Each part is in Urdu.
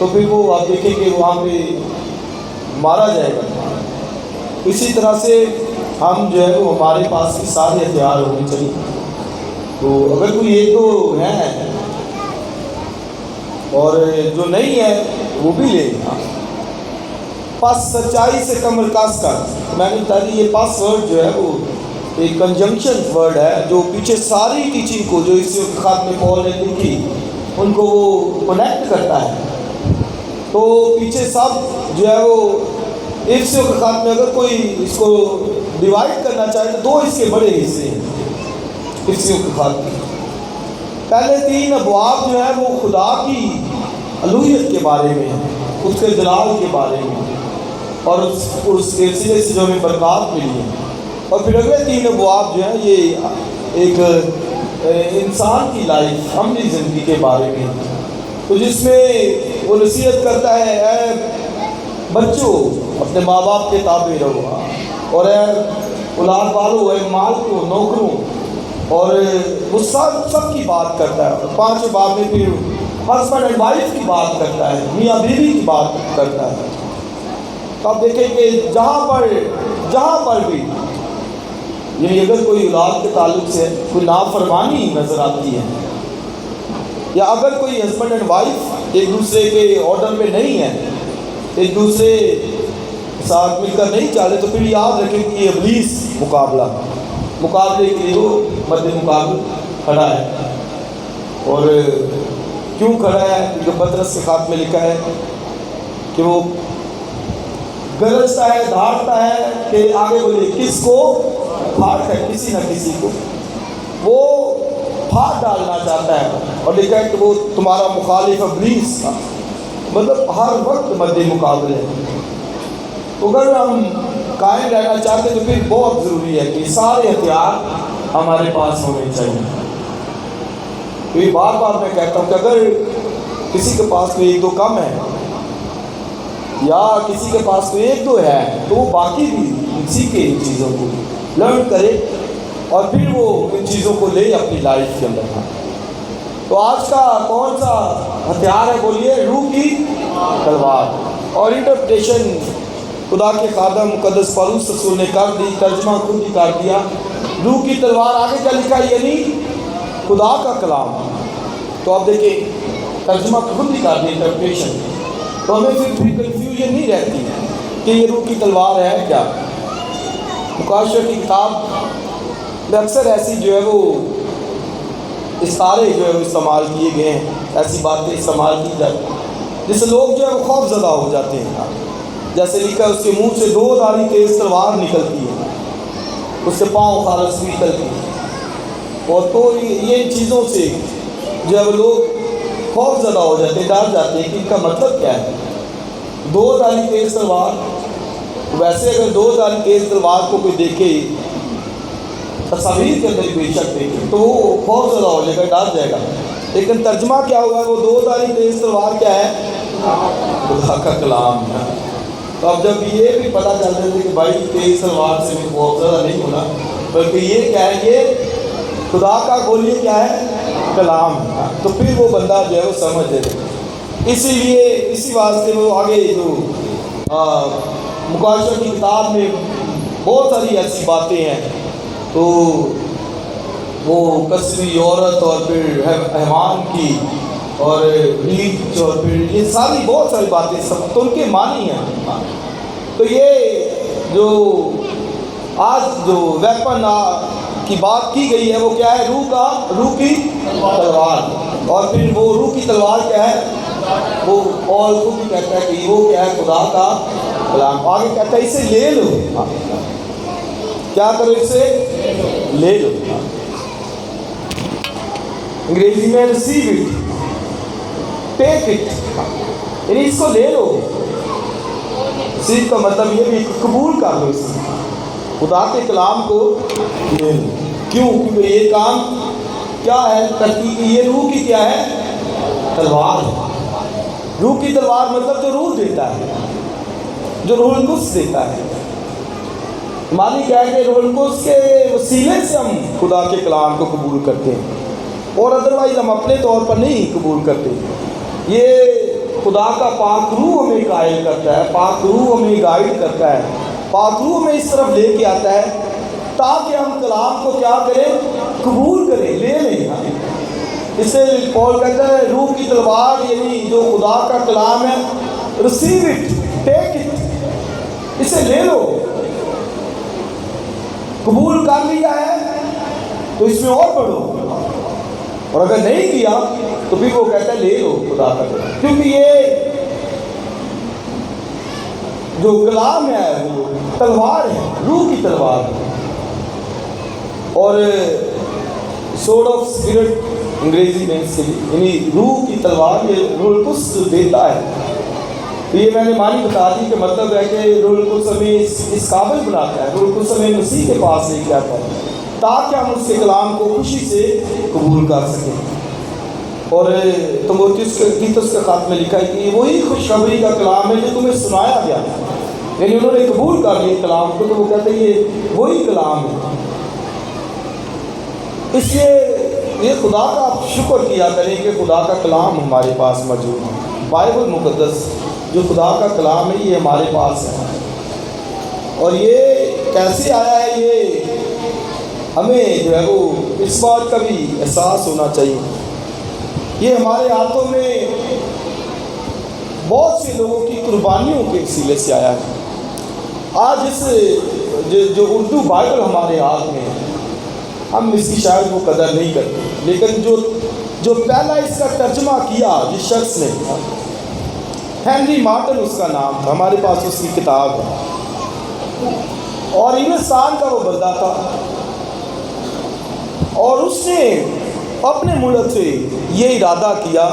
تو پھر وہ آپ دیکھیں کہ وہاں پہ مارا جائے گا۔ اسی طرح سے ہم جو ہے وہ ہمارے پاس کی سارے ہتھیار ہونے چاہیے۔ تو اگر کوئی ایک دو ہے اور جو نہیں ہے وہ بھی لے لیں۔ پس سچائی سے کمر کاس کر، میں نے بتا دی یہ پس ورڈ جو ہے وہ ایک کنجنکشن ورڈ ہے جو پیچھے ساری ٹیچنگ کو جو اس خط میں پول نے لکھی ان کو وہ کنیکٹ کرتا ہے۔ تو پیچھے سب جو ہے وہ افسیوں کے خط میں اگر کوئی اس کو ڈیوائڈ کرنا چاہے تو دو اس کے بڑے حصے ہیں افسیوں کے خط میں۔ پہلے 3 ابواب جو ہے وہ خدا کی الوہیت کے بارے میں ہے، اس کے جلال کے بارے میں اور اس سلسلے سے جو ہمیں برکات ملی ہے۔ اور پھر اگلے 3 ابواب جو ہیں یہ ایک انسان کی لائف، عملی زندگی کے بارے میں، تو جس میں وہ نصیحت کرتا ہے اے بچوں اپنے ماں باپ کے تابع رہو، اور اے اولاد والو، اے مالکوں، نوکروں، اور وہ سب کی بات کرتا ہے۔ 5 باب میں پھر ہسبینڈ اینڈ وائف کی بات کرتا ہے، میاں بیوی کی بات کرتا ہے۔ تو آپ دیکھیں کہ جہاں پر بھی یعنی اگر کوئی اولاد کے تعلق سے کوئی نافرمانی نظر آتی ہے، یا اگر کوئی ہسبینڈ اینڈ وائف ایک دوسرے کے آرڈر میں نہیں ہے، ایک دوسرے ساتھ مل کر نہیں چالے، تو پھر یاد رکھیں کہ یہ ابلیس مقابلے کے لیے وہ مد مقابل کھڑا ہے۔ اور کیوں کھڑا ہے؟ کیونکہ پطرس کے خط میں لکھا ہے کہ وہ گرجتا ہے، دھاڑتا ہے کہ آگے بولے کس کو پھاڑ کر، کسی نہ کسی کو وہ پھاڑ ڈالنا چاہتا ہے۔ اور لکھا ہے کہ وہ تمہارا مخالف ابلیس تھا، مطلب ہر وقت مد مقابل ہے۔ اگر ہم قائم رہنا چاہتے ہیں تو پھر بہت ضروری ہے کہ سارے ہتھیار ہمارے پاس ہونے چاہیے۔ تو یہ بار بار میں کہتا ہوں کہ اگر کسی کے پاس کوئی 1-2 کم ہے یا کسی کے پاس کوئی 1-2 ہے تو وہ باقی بھی سیکھے ان چیزوں کو، لرن کرے اور پھر وہ ان چیزوں کو لے اپنی لائف کے اندر۔ تو آج کا کون سا ہتھیار ہے بولیے؟ روح کی تلوار۔ اور انٹرپریٹیشن خدا کے خادم مقدس پولس رسول نے کر دی، ترجمہ خود ہی کر دیا۔ روح کی تلوار آگے کیا لکھا ہے؟ یعنی خدا کا کلام۔ تو آپ دیکھیں ترجمہ خود ہی کر دی، انٹرپریٹیشن، تو ہمیں پھر کنفیوژن نہیں رہتی کہ یہ روح کی تلوار ہے کیا۔ مکاشفہ کی کتاب میں اکثر ایسی جو ہے وہ استعارے جو ہے وہ استعمال کیے گئے ہیں، ایسی باتیں استعمال کی جاتی ہیں جس سے لوگ جو ہے وہ خوف زدہ ہو جاتے ہیں۔ جیسے لکھا ہے اس کے منہ سے 2 دھاری تیز تلوار نکلتی ہے، اس کے پاؤں خالص نکلتی ہے۔ اور تو یہ چیزوں سے جو ہے وہ لوگ خوف زدہ ہو جاتے ہیں، ڈر جاتے ہیں کہ ان کا مطلب کیا ہے۔ 2 دھاری تیز تلوار، ویسے اگر 2 دھاری تیز تلوار کو کوئی دیکھے تصاویر کے اندر بے شک دیکھے تو وہ خوف زدہ ہو جائے گا، ڈر جائے گا۔ لیکن ترجمہ کیا ہوا ہے؟ وہ 2 دھاری تیز تلوار کیا ہے؟ خدا کا کلام ہے۔ تو اب جب یہ بھی پتہ چل جاتا ہے کہ بھائی تیز تلوار سے بھی خوف زدہ نہیں ہونا، بلکہ یہ کیا ہے؟ یہ خدا کا بولیے کیا ہے؟ کلام ہے۔ تو پھر وہ بندہ جو ہے وہ سمجھ جائے۔ اسی لیے اسی واسطے وہ آگے جو مکاشفہ کی کتاب میں بہت ساری ایسی باتیں ہیں، تو وہ کسری عورت اور پھر حیوان کی اور ریچھ اور پھر یہ ساری بہت ساری باتیں سب تو ان کے معنی ہیں۔ تو یہ جو آج جو ویپن کی بات کی گئی ہے وہ کیا ہے؟ روح کی تلوار۔ اور پھر وہ روح کی تلوار کیا ہے؟ وہ اور خود بھی کہتا ہے کہ وہ کیا ہے؟ خدا کا کلام۔ آگے کہتا ہے اسے لے لو، کیا کرو؟ اسے لے لو۔ انگریزی میں ریسیو اٹ، ٹیک اٹ، یعنی اس کو لے لو۔ ریسیو کا مطلب یہ بھی قبول کر لو، اس خدا کے کلام کو لے لو۔ کیوں؟ کیونکہ یہ کام کیا ہے کرتی کہ یہ روح کی کیا ہے؟ تلوار ہے۔ روح کی تلوار مطلب جو روح دیتا ہے، جو روح القدس دیتا ہے۔ معنی کیا ہے کہ روح القدس کے وسیلے سے ہم خدا کے کلام کو قبول کرتے ہیں، اور ادروائز ہم اپنے طور پر نہیں قبول کرتے۔ یہ خدا کا پاک روح ہمیں قائل کرتا ہے، پاک روح ہمیں گائیڈ کرتا ہے، پاک روح ہمیں اس طرف لے کے آتا ہے تاکہ ہم کلام کو کیا کریں؟ قبول کریں، لے لیں۔ اسے پول کہتا ہے روح کی تلوار، یعنی جو خدا کا کلام ہے، ریسیو اٹ، ٹیک اٹ، اسے لے لو۔ قبول کر لیا ہے تو اس میں اور پڑھو، اور اگر نہیں کیا تو پھر وہ کہتا ہے لے لو خدا کا کلام، کیونکہ یہ جو کلام ہے وہ تلوار ہے، روح کی تلوار ہے۔ اور سورڈ آف اسپرٹ انگریزی میں اس کے لیے، یعنی روح کی تلوار، یہ روح القدس جو دیتا ہے۔ تو یہ میں نے معنی بتا دی کہ مطلب ہے کہ روح القدس ہمیں اس قابل بناتا ہے، روح القدس ہمیں مسیح کے پاس لے کے آتا ہے تاکہ ہم اس کے کلام کو خوشی سے قبول کر سکیں۔ اور تیتس کے خط میں لکھا ہے کہ یہ وہی خوشخبری کا کلام ہے جو تمہیں سنایا گیا، یعنی انہوں نے قبول کر لیا کلام کو، تو وہ کہتے ہیں یہ وہی کلام ہے۔ اس لیے یہ خدا کا آپ شکر کیا کریں کہ خدا کا کلام ہمارے پاس موجود ہے۔ بائبل مقدس جو خدا کا کلام ہے یہ ہمارے پاس ہے، اور یہ کیسے آیا ہے یہ ہمیں جو ہے وہ اس بات کا بھی احساس ہونا چاہیے۔ یہ ہمارے ہاتھوں میں بہت سے لوگوں کی قربانیوں کے وسیلے سے آیا ہے۔ آج اس جو اردو بائبل ہمارے ہاتھ میں ہے، ہم اس کی شاید وہ قدر نہیں کرتے، لیکن جو پہلا اس کا ترجمہ کیا جس شخص نے، ہینری مارٹن اس کا نام تھا، ہمارے پاس اس کی کتاب ہے، اور ہندوستان کا وہ بندہ تھا، اور اس نے اپنے ملک سے یہ ارادہ کیا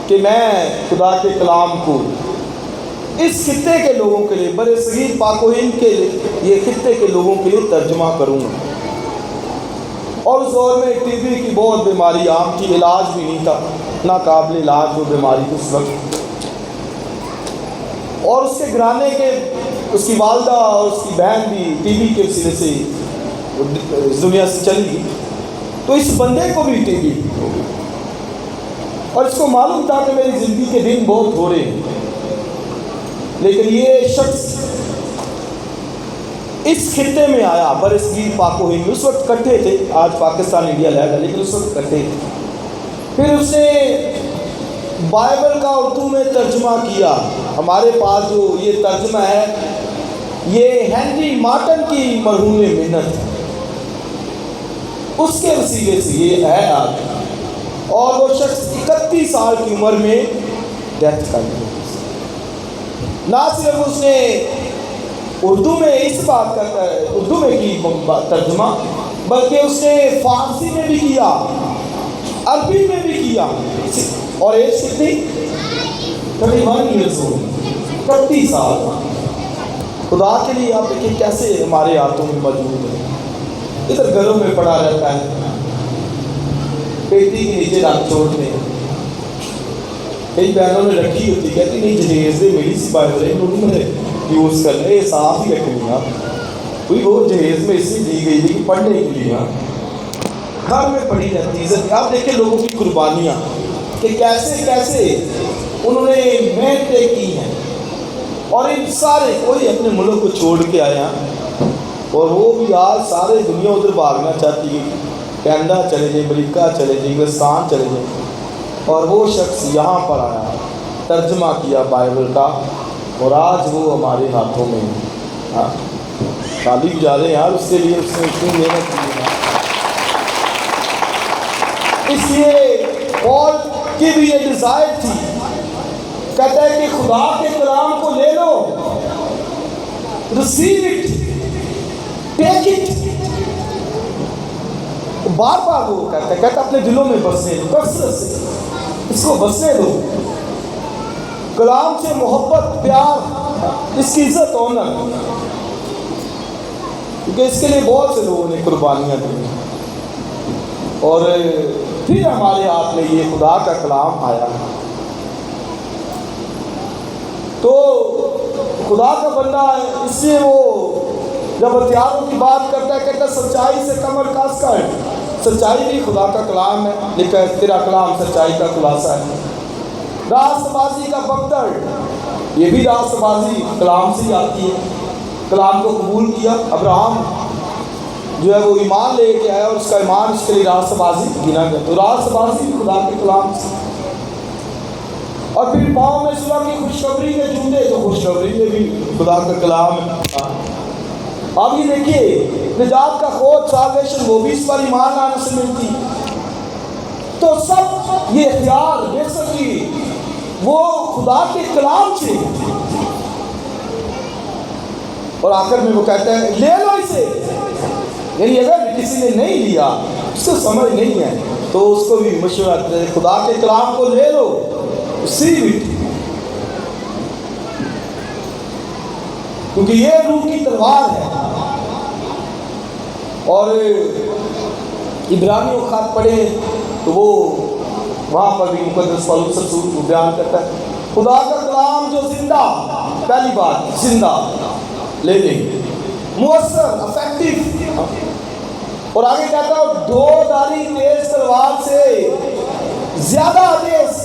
کہ میں خدا کے کلام کو اس خطے کے لوگوں کے لیے، برصغیر پاک و ہند کے یہ خطے کے لوگوں کے لیے ترجمہ کروں گا۔ اور اس دور میں ٹی بی کی بہت بیماری عام تھی، علاج بھی نہیں تھا، ناقابل علاج وہ بیماری تھی اس وقت۔ اور اس کے گھرانے کے، اس کی والدہ اور اس کی بہن بھی ٹی بی کے وسیلے سے اس دنیا سے چلی گئی، تو اس بندے کو بھی ٹی بی ہو گئی، اور اس کو معلوم تھا کہ میری زندگی کے دن بہت ہو رہے ہیں، لیکن یہ شخص اس خطے میں آیا، برصغیر پاک و ہند، اس وقت کٹھے تھے، آج پاکستان انڈیا لہذا، لیکن اس وقت کٹھے تھے۔ پھر اس نے بائبل کا اردو میں ترجمہ کیا۔ ہمارے پاس جو یہ ترجمہ ہے یہ ہینری مارٹن کی مرہون محنت، اس کے وسیلے سے یہ ہے آج، اور وہ شخص 31 سال کی عمر میں ڈیتھ کر گیا۔ نہ صرف اس نے اردو میں اس بات کا اردو میں کی ترجمہ، بلکہ اس نے فارسی میں بھی کیا، عربی میں بھی کیا، اور ایج کتنی؟ 31 ایئرز ہو، 31 سال۔ خدا کے لیے آپ دیکھیں کیسے ہمارے ہاتھوں میں موجود ہے، ادھر گھروں میں پڑا رہتا ہے، پیٹی کے نیچے رکھ چھوڑنے، کئی بہنوں نے رکھی ہوتی، کہتی نہیں جہیز دے میری سی بائبل ہے، انہوں نے یوز کر لے، صاف ہی رکھنی ہے، کوئی وہ جہیز میں اس لیے دی گئی تھی کہ پڑھنے کے لیے گھر میں پڑھی رہتی ہے۔ آپ دیکھیں لوگوں کی قربانیاں کہ کیسے کیسے انہوں نے محنتیں کی ہیں، اور ان سارے کوئی اپنے ملک کو چھوڑ کے آیا، اور وہ بھی آج سارے دنیا ادھر بھاگنا چاہتی ہے، کینیڈا چلے جائیں، امریکہ چلے جائیں، انگلستان چلے جائیں، اور وہ شخص یہاں پر آیا، ترجمہ کیا بائبل کا، اور آج وہ ہمارے ہاتھوں میں ہے۔ خالی بھی جا رہے ہیں یار، اس کے لیے اس نے اتنی محنت کی ہے۔ اس لیے پال کی بھی یہ ڈیزائر تھی، کہتا ہے کہ خدا کے کلام کو لے لو، ریسیو اٹ، ٹیک اٹ، بار بار وہ کہتا اپنے دلوں میں بسنے دو، کثرت سے اس کو بسنے دو، کلام سے محبت، پیار، اس کی عزت ہونا، کیونکہ اس کے لیے بہت سے لوگوں نے قربانیاں دی، اور پھر ہمارے ہاتھ میں یہ خدا کا کلام آیا۔ تو خدا کا بندہ ہے، اس سے وہ جب ہتھیاروں کی بات کرتا ہے کہتا ہے سچائی سے کمر کس کا ہے، سچائی بھی خدا کا کلام ہے، لکھا ہے تیرا کلام سچائی کا خلاصہ ہے۔ راست بازی کا بختر، یہ بھی راست بازی کلام سے ہی آتی ہے۔ کلام کو قبول کیا، ابراہم جو ہے وہ ایمان لے کے آیا اور اس کا ایمان اس کے لیے راست بازی گنا گیا، تو راست بازی خدا کے کلام سے۔ اور پھر پاؤں میں صبح کی خوشخبری کے جوتے، تو خوشخبری میں بھی خدا کا کلام ہے۔ اب یہ دیکھیے نجات کا خود سالویشن وہ بھی اس پر ایمان لانے سے ملتی، تو سب یہ اختیار بے سکی وہ خدا کے کلام سے۔ اور آخر میں وہ کہتا ہے لے لو اسے، یعنی اگر کسی نے نہیں لیا، اس کو سمجھ نہیں ہے، تو اس کو بھی مشورہ دے خدا کے کلام کو لے لو، receive it، کیونکہ یہ روح کی تلوار ہے۔ اور عبرانیوں خط پڑھے تو وہ وہاں پر بھی مقدس پولس رسول کو بیان کرتا ہے خدا کا کلام جو زندہ، پہلی بات زندہ، لے لیں، مؤثر، افیکٹو، اور آگے کہتا ہے دو دھاری تیز تلوار سے زیادہ تیز،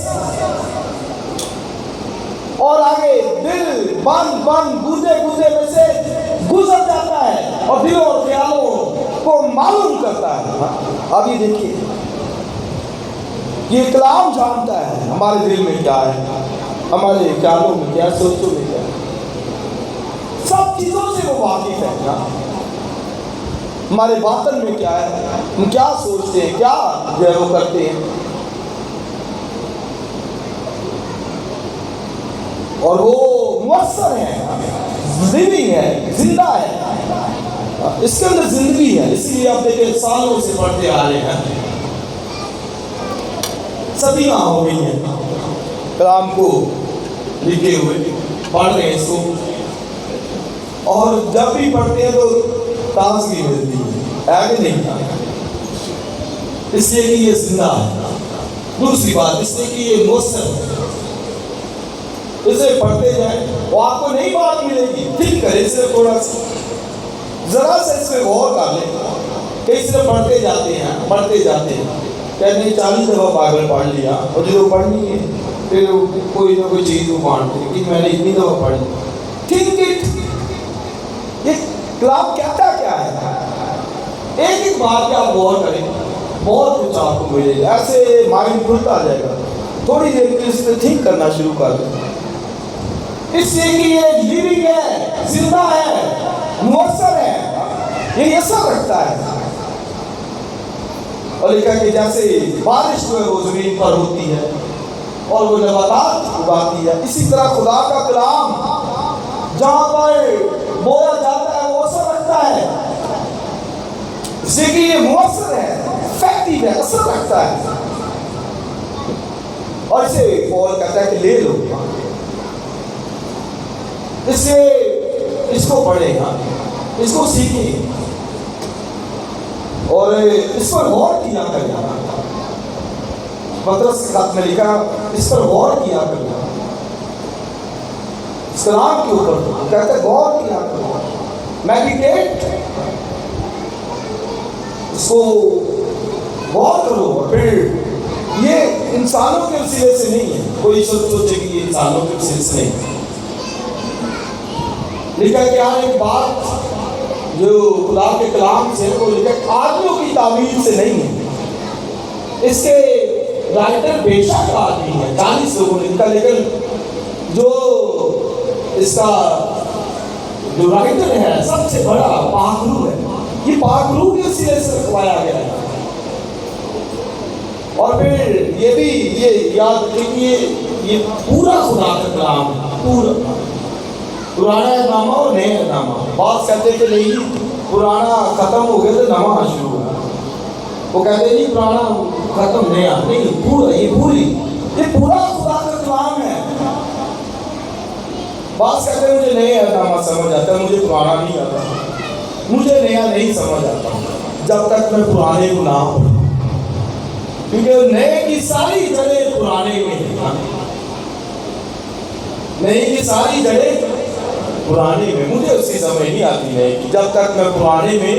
اور آگے دل بند بند گردے گردے میں سے گزر جاتا ہے اور دلوں اور خیالوں کو معلوم کرتا ہے۔ اب یہ دیکھیے یہ کلام جانتا ہے ہمارے دل میں کیا ہے، ہمارے خیالوں میں کیا، سوچوں میں کیا، سب چیزوں سے وہ واقف ہے نا، ہمارے باطن میں کیا ہے، ہم کیا سوچتے ہیں، کیا جو ہے وہ کرتے ہیں، اور وہ مؤثر ہے، لیونگ ہے، زندہ ہے، اس کے اندر زندگی ہے۔ اس لیے آپ دیکھیں سالوں سے پڑھتے آ رہے ہیں، صدیاں ہو گئی ہیں کلام کو لکھے ہوئے، پڑھ رہے ہیں اس کو، اور جب بھی پڑھتے ہیں تو تازگی ملتی ہے کہ نہیں، اس لیے کہ یہ زندہ ہے۔ دوسری بات اس لیے کہ یہ مؤثر ہے، اسے پڑھتے جائیں، وہ آپ کو نئی بات ملے گی، ٹھیک کرے اسے تھوڑا سا، ذرا سے اس پہ غور کر لیں کہ اس سے پڑھتے جاتے ہیں، کہتے ہیں 40 دفعہ بائبل پڑھ لیا، اور جو پڑھنی ہے پھر کوئی نہ کوئی چیز وہ مانتے ہیں کہ میں نے اتنی دفعہ پڑھ لی۔ تھنک اٹ، یہ کلام کہتا کیا ہے، ایک ایک بات پہ آپ غور کریں، بہت کچھ آپ کو ملے گا، ایسے مائنڈ کھلتا جائے گا، تھوڑی دیر کے اس پہ تھنک کرنا شروع کر دیں، اس لیے کہ یہ لیونگ ہے، زندہ ہے، مؤثر ہے، یہ اثر رکھتا ہے۔ اور لکھا کہ جیسے بارش جو ہے وہ زمین پر ہوتی ہے اور وہ نباتات اگاتی ہے، اسی طرح خدا کا کلام جہاں پر بویا جاتا ہے وہ اثر رکھتا ہے، اس لیے کہ یہ مؤثر ہے، افیکٹو ہے، اثر رکھتا ہے۔ اور اسے پول کہتا ہے کہ لے لو، اس سے اس کو پڑھیں، اس کو سیکھیں اور اس پر غور کیا کریں۔ پطرس کے خط میں لکھا اس پر غور کیا کریں، اس کلام کے اوپر کہتا ہے غور کیا کرو، میڈیٹیٹ، اس کو غور کرو۔ اور پھر یہ انسانوں کے وسیلے سے نہیں ہے، کوئی سوچے کہ یہ انسانوں کے وسیلے سے نہیں، لکھا کہ ہر ایک بات جو خدا کے کلام سے وہ لکھا آدمیوں کی تعویل سے نہیں ہے، اس کے رائٹر بے شک آدمی ہے، 40 لوگوں نے لکھا، لیکن جو اس کا جو رائٹر ہے سب سے بڑا پاک روح ہے، یہ پاک روح کے وسیلے سے لکھوایا گیا ہے۔ اور پھر یہ بھی یہ یاد رکھیں کہ یہ پورا خدا کا کلام ہے، پورا پرانا نامہ اور نیا نامہ۔ بعض کہتے ہیں کہ نہیں پرانا ختم ہو گیا تو نواں شروع ہوا، وہ کہتے ہیں نہیں پرانا ختم نیا نہیں، پورا یہ پورا خدا کا کلام ہے۔ بعض کہتے ہیں مجھے نیا نامہ سمجھ آتا ہے، مجھے پرانا نہیں آتا، مجھے نیا نہیں سمجھ آتا جب تک میں پرانے کو نہ پڑھوں، کیونکہ نئے کی ساری جڑیں پرانے میں ہیں، نئے کی ساری جڑیں پرانے میں، مجھے اس کی سمجھ نہیں آتی ہے کہ جب تک میں پرانے میں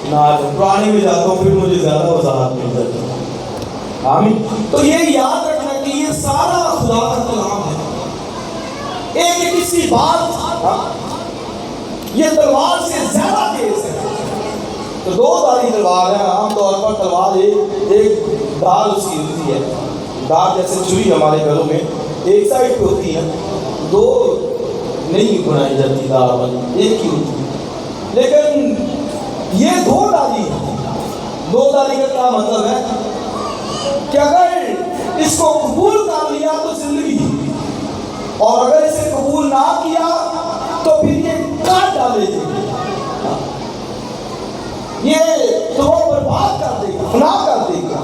نہ آجاؤں، پرانے میں جاتا ہوں پھر مجھے زیادہ وضاحت مل جاتی ہے۔ آمین۔ تو یہ یاد رکھنا کہ یہ سارا خدا کا کلام ہے، ایک کسی بات یہ تلوار سے زیادہ تیز ہے۔ تو دو دھاری تلوار ہے، عام طور پر تلوار ایک دھار اس کی ہوتی ہے، دھار جیسے چھری ہمارے گھروں میں ایک سائڈ پہ ہوتی ہے، دو نہیں بنائی جاتی دھار والی، ایک ہی ہوتی ہے، لیکن یہ دو دھاری ہے۔ دو دھاری کا کیا مطلب ہے کہ اگر اس کو قبول کر لیا تو زندگی، اور اگر اسے قبول نہ کیا تو پھر یہ کاٹ ڈالے گی، یہ تمہیں برباد کر دے گا، فنا کر دے گا۔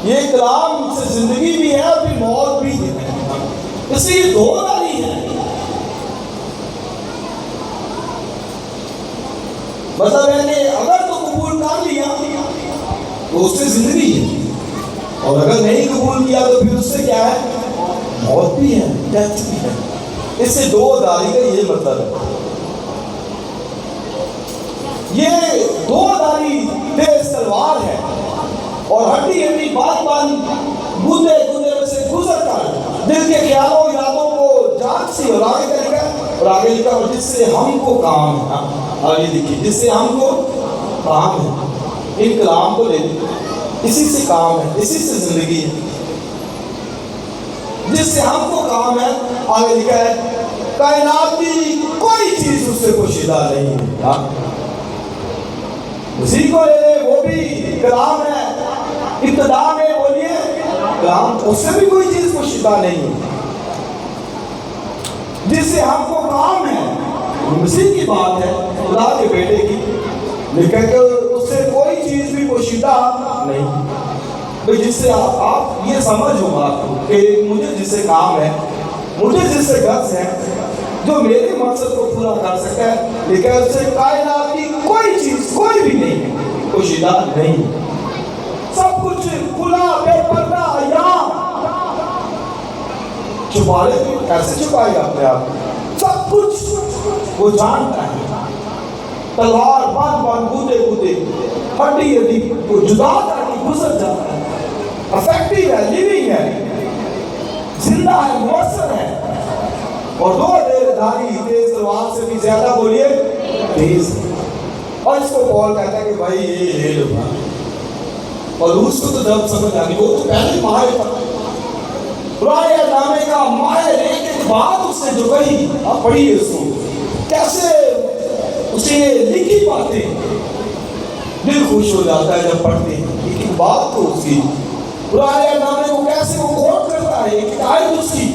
یہ کلام سے زندگی بھی ہے اور پھر موت بھی ہے، اس لیے دو دھاری ہے۔ مطلب ہے کہ اگر تو قبول کر لیا تو اس سے زندگی ہے، اور اگر نہیں قبول کیا تو پھر اس سے کیا ہے؟ موت بھی ہے، ڈیتھ بھی ہے۔ اس سے دو دھاری کا یہ مطلب ہے۔ یہ دو دھاری تیز تلوار ہے، اور ہڈی ہڈی بات گودے گودے میں سے گزر کر دل کے خیالوں یادوں کو جانچ سی، اور آگے لکھا اور جس سے ہم کو کام ہے، آگے دیکھیے، جس سے ہم کو کام ہے۔ ان کلام کو لے لیں، اسی سے کام ہے، اسی سے زندگی ہے، جس سے ہم کو کام ہے۔ آگے لکھا ہے کائنات کی کوئی چیز اس سے پوشیدہ نہیں ہے۔ اسی کو لے لیں، وہ بھی کلام ہے، ابتدا میں بولیے کلام، اس سے بھی کوئی چیز پوشیدہ نہیں ہے، جس سے ہم کو کام ہے۔ مسیح کی بات ہے، خدا کے بیٹے کی، لیکن کہ اس سے کوئی چیز بھی پوشیدہ نہیں، جس سے آپ یہ سمجھ ہو آپ کو کہ مجھے جس سے کام ہے، مجھے جس سے غرض ہے، جو میرے مقصد کو پورا کر سکتا ہے، لیکن اس سے کائنات کی کوئی چیز کوئی بھی نہیں پوشیدہ نہیں۔ سب کچھ کھلا بے پردہ عیاں، چھپا لے تو کیسے چھپائے گا اپنے آپ؟ سب کچھ وہ جانتا ہے، تلوار بان گودے گودے ہڈی ہڈی کو جدا کر کے گزر جاتا ہے، افیکٹو ہے، لیونگ ہے، زندہ ہے، مؤثر ہے، اور دو دھاری تیز تلوار سے بھی زیادہ بولیے تیز ہے۔ اور اس کو پال کہتا ہے کہ بھائی یہ لے لو، اور اس کو تو جب سمجھ آگی، وہ تو پہلے ماہر تھا، پرانے نامے کا ماہر، ایک بات اس نے جو کہی، آپ پڑھیے اس کو، کیسے اسے لکھی باتیں دل خوش ہو جاتا ہے جب پڑھتے ہیں۔ ایک بات تو اس کی پرانے نامے کو کیسے وہ کوٹ کرتا ہے، ایک آیت اس کی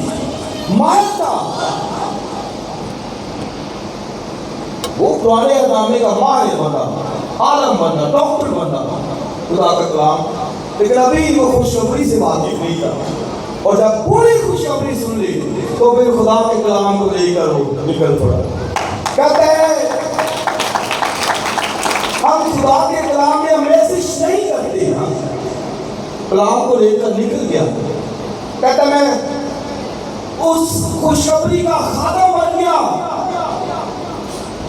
ماہر تھا، وہ پرانے نامے کا ماہر بنا، عالم بنا، ڈاکٹر بنا خدا کا کلام، لیکن ابھی وہ خوشخبری سے واقف نہیں تھا، اور جب پوری خوشخبری سن لی تو پھر خدا کے کلام کو لے کر وہ نکل پڑا۔ کہتے ہیں ہم خدا کے کلام میں میسج نہیں کرتے، ہم کلام کو لے کر نکل گیا۔ کہتا میں اس خوشخبری کا خادم بن گیا،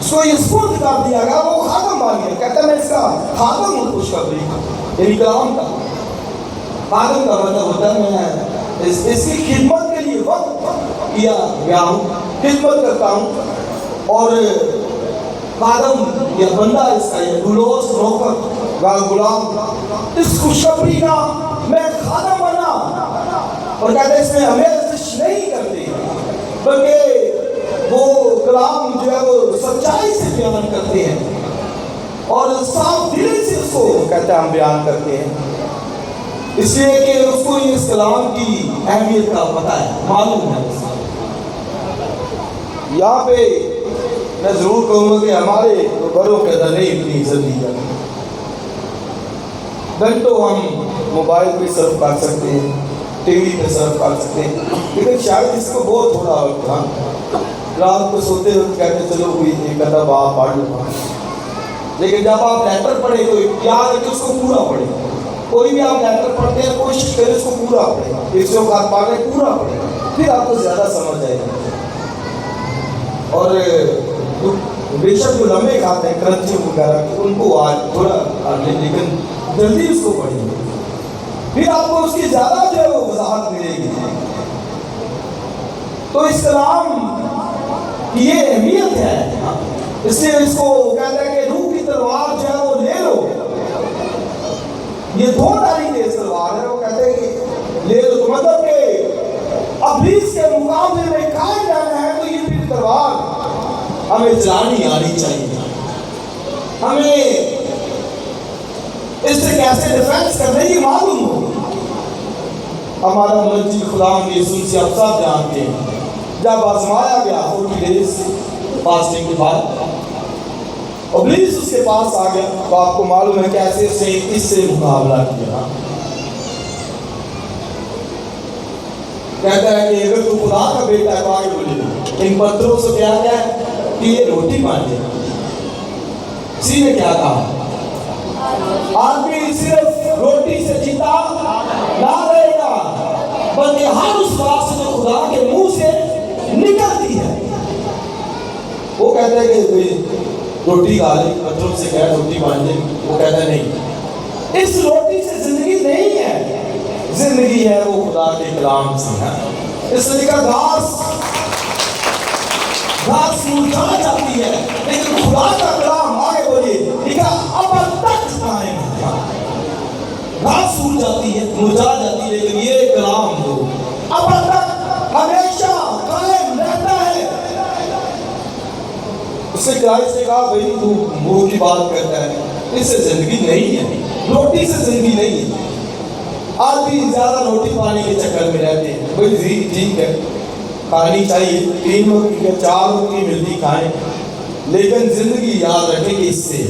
اس کو یہ سپرد کر دیا گیا، وہ خادم بن گیا۔ کہتا میں اس کا خادم ہوں، خوشخبری کا یعنی کلام کا خادم کا مطلب ہوتا ہے میں اس کی خدمت کے لیے وقت کیا گیا ہوں، خدمت کرتا ہوں، اور خادم یا بندہ اس کا یا ڈولوس نوکر غلام، اس خوشخبری کا میں خادم بنا۔ اور کہتے ہیں اس میں ہمیں نہیں کرتے، بلکہ وہ کلام جو ہے وہ سچائی سے بیان کرتے ہیں، اور صاف دلی سے اس کو کہتے ہیں ہم بیان کرتے ہیں، اس لیے کہ اس کو اس کلام کی اہمیت کا پتہ ہے، معلوم ہے۔ یہاں پہ میں ضرور کہوں گا کہ ہمارے گھروں کے اندر نہیں اتنی عزت دی جاتی، گھنٹوں ہم موبائل پہ سرف کر سکتے ہیں، ٹی وی پہ سرف کر سکتے ہیں، لیکن شاید اس کو بہت تھوڑا وقت تھا، رات کو سوتے ہوئے کہتے چلو کوئی ایک ادب آپ پڑھ لو، لیکن جب آپ لیٹر پڑھیں تو یاد ہے کہ اس کو پورا پڑھیں۔ کوئی بھی آپ لیٹر پڑھتے ہیں کوشش کریں اس کو پورا پڑھیں، اس کو بات پا رہے پورا پڑھیں، پھر آپ کو زیادہ سمجھ آئے گا۔ اور بے شک جو لمبے کھاتے ہیں کرنچی وغیرہ ان کو آج تھوڑا لیکن جلدی اس کو پڑھیں، پھر آپ کو اس کی زیادہ جو ہے وہ وضاحت ملے گی. تو اس کلام کی یہ اہمیت ہے، اس لیے اس کو کہتا ہے کہ روح کی تلوار جو ہے وہ لے لو. یہ دو دھاری تیز تلوار ہے، وہ کہتے ہیں کہ لے لو، تو مطلب کہ ابلیس کے مقابلے میں قائم رہنا ہے تو یہ پھر تلوار ہمیں چلانی آنی چاہیے. ہمیں اس سے کیسے ڈیفینس کرنے کی معلوم ہو. ہمارا منجی خدا کی سن سے آپ سب جانتے ہیں، جب آزمایا گیا 40 days فاسٹنگ کے بعد ابلیس اس کے پاس آ گیا، تو آپ کو معلوم ہے کیسے اس سے مقابلہ کیا. کہتا ہے کہ اگر تو خدا کا بیٹا ہے تو آگے بولے ان پتھروں سے کیا ہے کہ یہ روٹی بن جائے. اسی نے کیا کہا؟ آدمی صرف روٹی سے جیتا نہ رہے گا بلکہ ہر اس بات سے جو خدا کے منہ سے نکلتی ہے. وہ کہتا ہے کہ روٹی کھا لے، پتھروں سے کیا روٹی بن جائے. وہ کہتا ہے نہیں، اس روٹی سے زندگی نہیں ہے، زندگی ہے وہ خدا کے کلام سے ہے. اس نے کہا گھاس مرجھا جاتی ہے لیکن خدا کا کلام آگے بولیے لکھا ابد تک قائم ہے. گھاس سوکھ جاتی ہے، مرجھا جاتی ہے، لیکن یہ کلام جو ابد تک ہمیشہ قائم رہتا ہے. اس سے کرائسٹ نے کہا بھائی تو منہ کی بات کرتا ہے، اس سے زندگی نہیں ہے، روٹی سے زندگی نہیں ہے. آدمی زیادہ روٹی پانی کے چکر میں رہتے ہیں. بھائی ٹھیک ہے کھانی چاہیے، 3 وقت یا 4 وقت کی ملتی کھائیں، لیکن زندگی یاد رکھیں کہ اس سے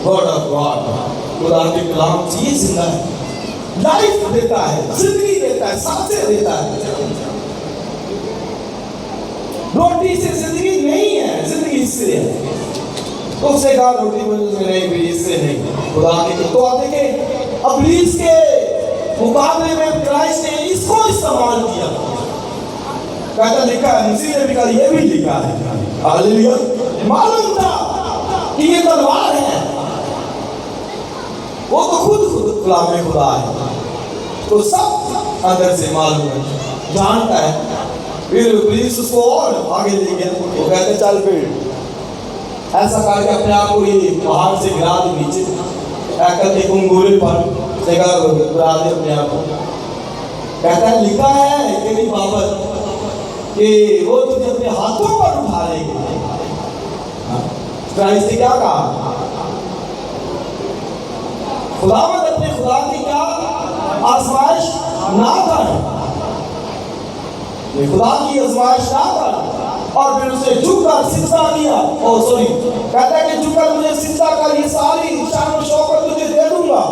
ورڈ آف گاڈ خدا کے کلام چیز زندہ ہے، لائف دیتا ہے، زندگی دیتا ہے، سانسیں دیتا ہے. روٹی سے زندگی نہیں ہے، زندگی اس سے ہے. تو اس نے کہا روٹی میں نہیں بھی اس سے نہیں خدا کے. تو آپ دیکھیں ابلیس کے مقابلے میں کرائسٹ نے اس کو استعمال کیا. کہتا لکھا ہے، مسیح نے بھی کہا یہ بھی لکھا ہے. ہاللیلویا. معلوم تھا کہ یہ تلوار ہے، وہ تو خود کلام خدا ہے، تو سب اندر سے معلوم ہے، جانتا ہے. پھر ابلیس اس کو اور آگے لے گیا. وہ کہتے چل پھر ایسا کر کے اپنے آپ کو یہ پہاڑ سے گرا دے نیچے، ایک انگورے پر جگہ گرا دے اپنے آپ کو. کہتا ہے لکھا ہے تیری بابت کہ وہ تجھے اپنے ہاتھوں پر اٹھا لے گی. کرائسٹ نے کیا کہا؟ خداوند اپنے خدا کی کیا آزمائش نہ کر، خدا کی آزمائش نہ کر. اور پھر اسے جھک کر سجدہ کیا. کہتا ہے کہ جھک کر مجھے سجدہ کر، یہ ساری شان و شوکت تجھے دے دوں گا.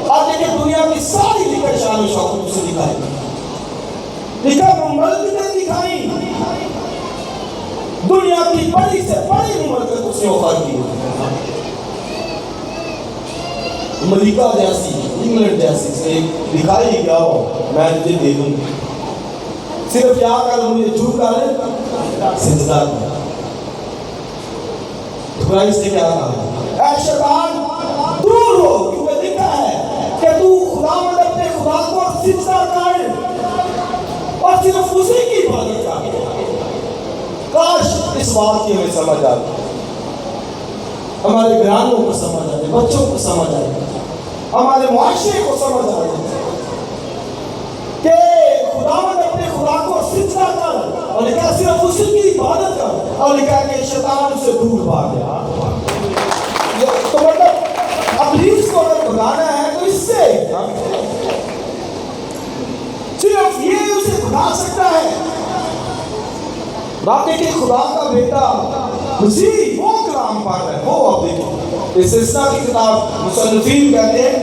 اور دیکھیں دنیا کی ساری لکھے شان و شوکت اسے دکھائی، لکھا مملکتیں دکھائی، دنیا کی بڑی سے بڑی مملکت اس نے آفر کی. امریکہ جیسی، انگلینڈ جیسی سے دکھائی کیا ہو میں تجھے دے دوں گا، صرف کیا کر مجھے جھک کر سجدہ کر. کرائسٹ نے کیا کہا؟ اے شیطان دور ہو، کیونکہ لکھا ہے کہ تو خداوند اپنے خدا کو سجدہ کر اور صرف اسی کی عبادت کر. کاش اس بات کی ہمیں سمجھ آتی، ہمارے گھرانوں کو سمجھ آئے، بچوں کو سمجھ آئے، ہمارے معاشرے کو سمجھ آئے کہ خداوند اپنے خدا کو سجدہ کر اور لکھا صرف اسی کی عبادت کر. اور لکھا کہ شیطان سے دور بھاگ گیا. تو مطلب ابلیس کو اگر بھگانا ہے تو اس سے صرف یہ اسے بھگا سکتا ہے. باقی کہ خدا کا بیٹا مسیح وہ کلام پڑھ رہا ہے، وہ آپ دیکھیں استثنا کی کتاب مصنفین کہتے ہیں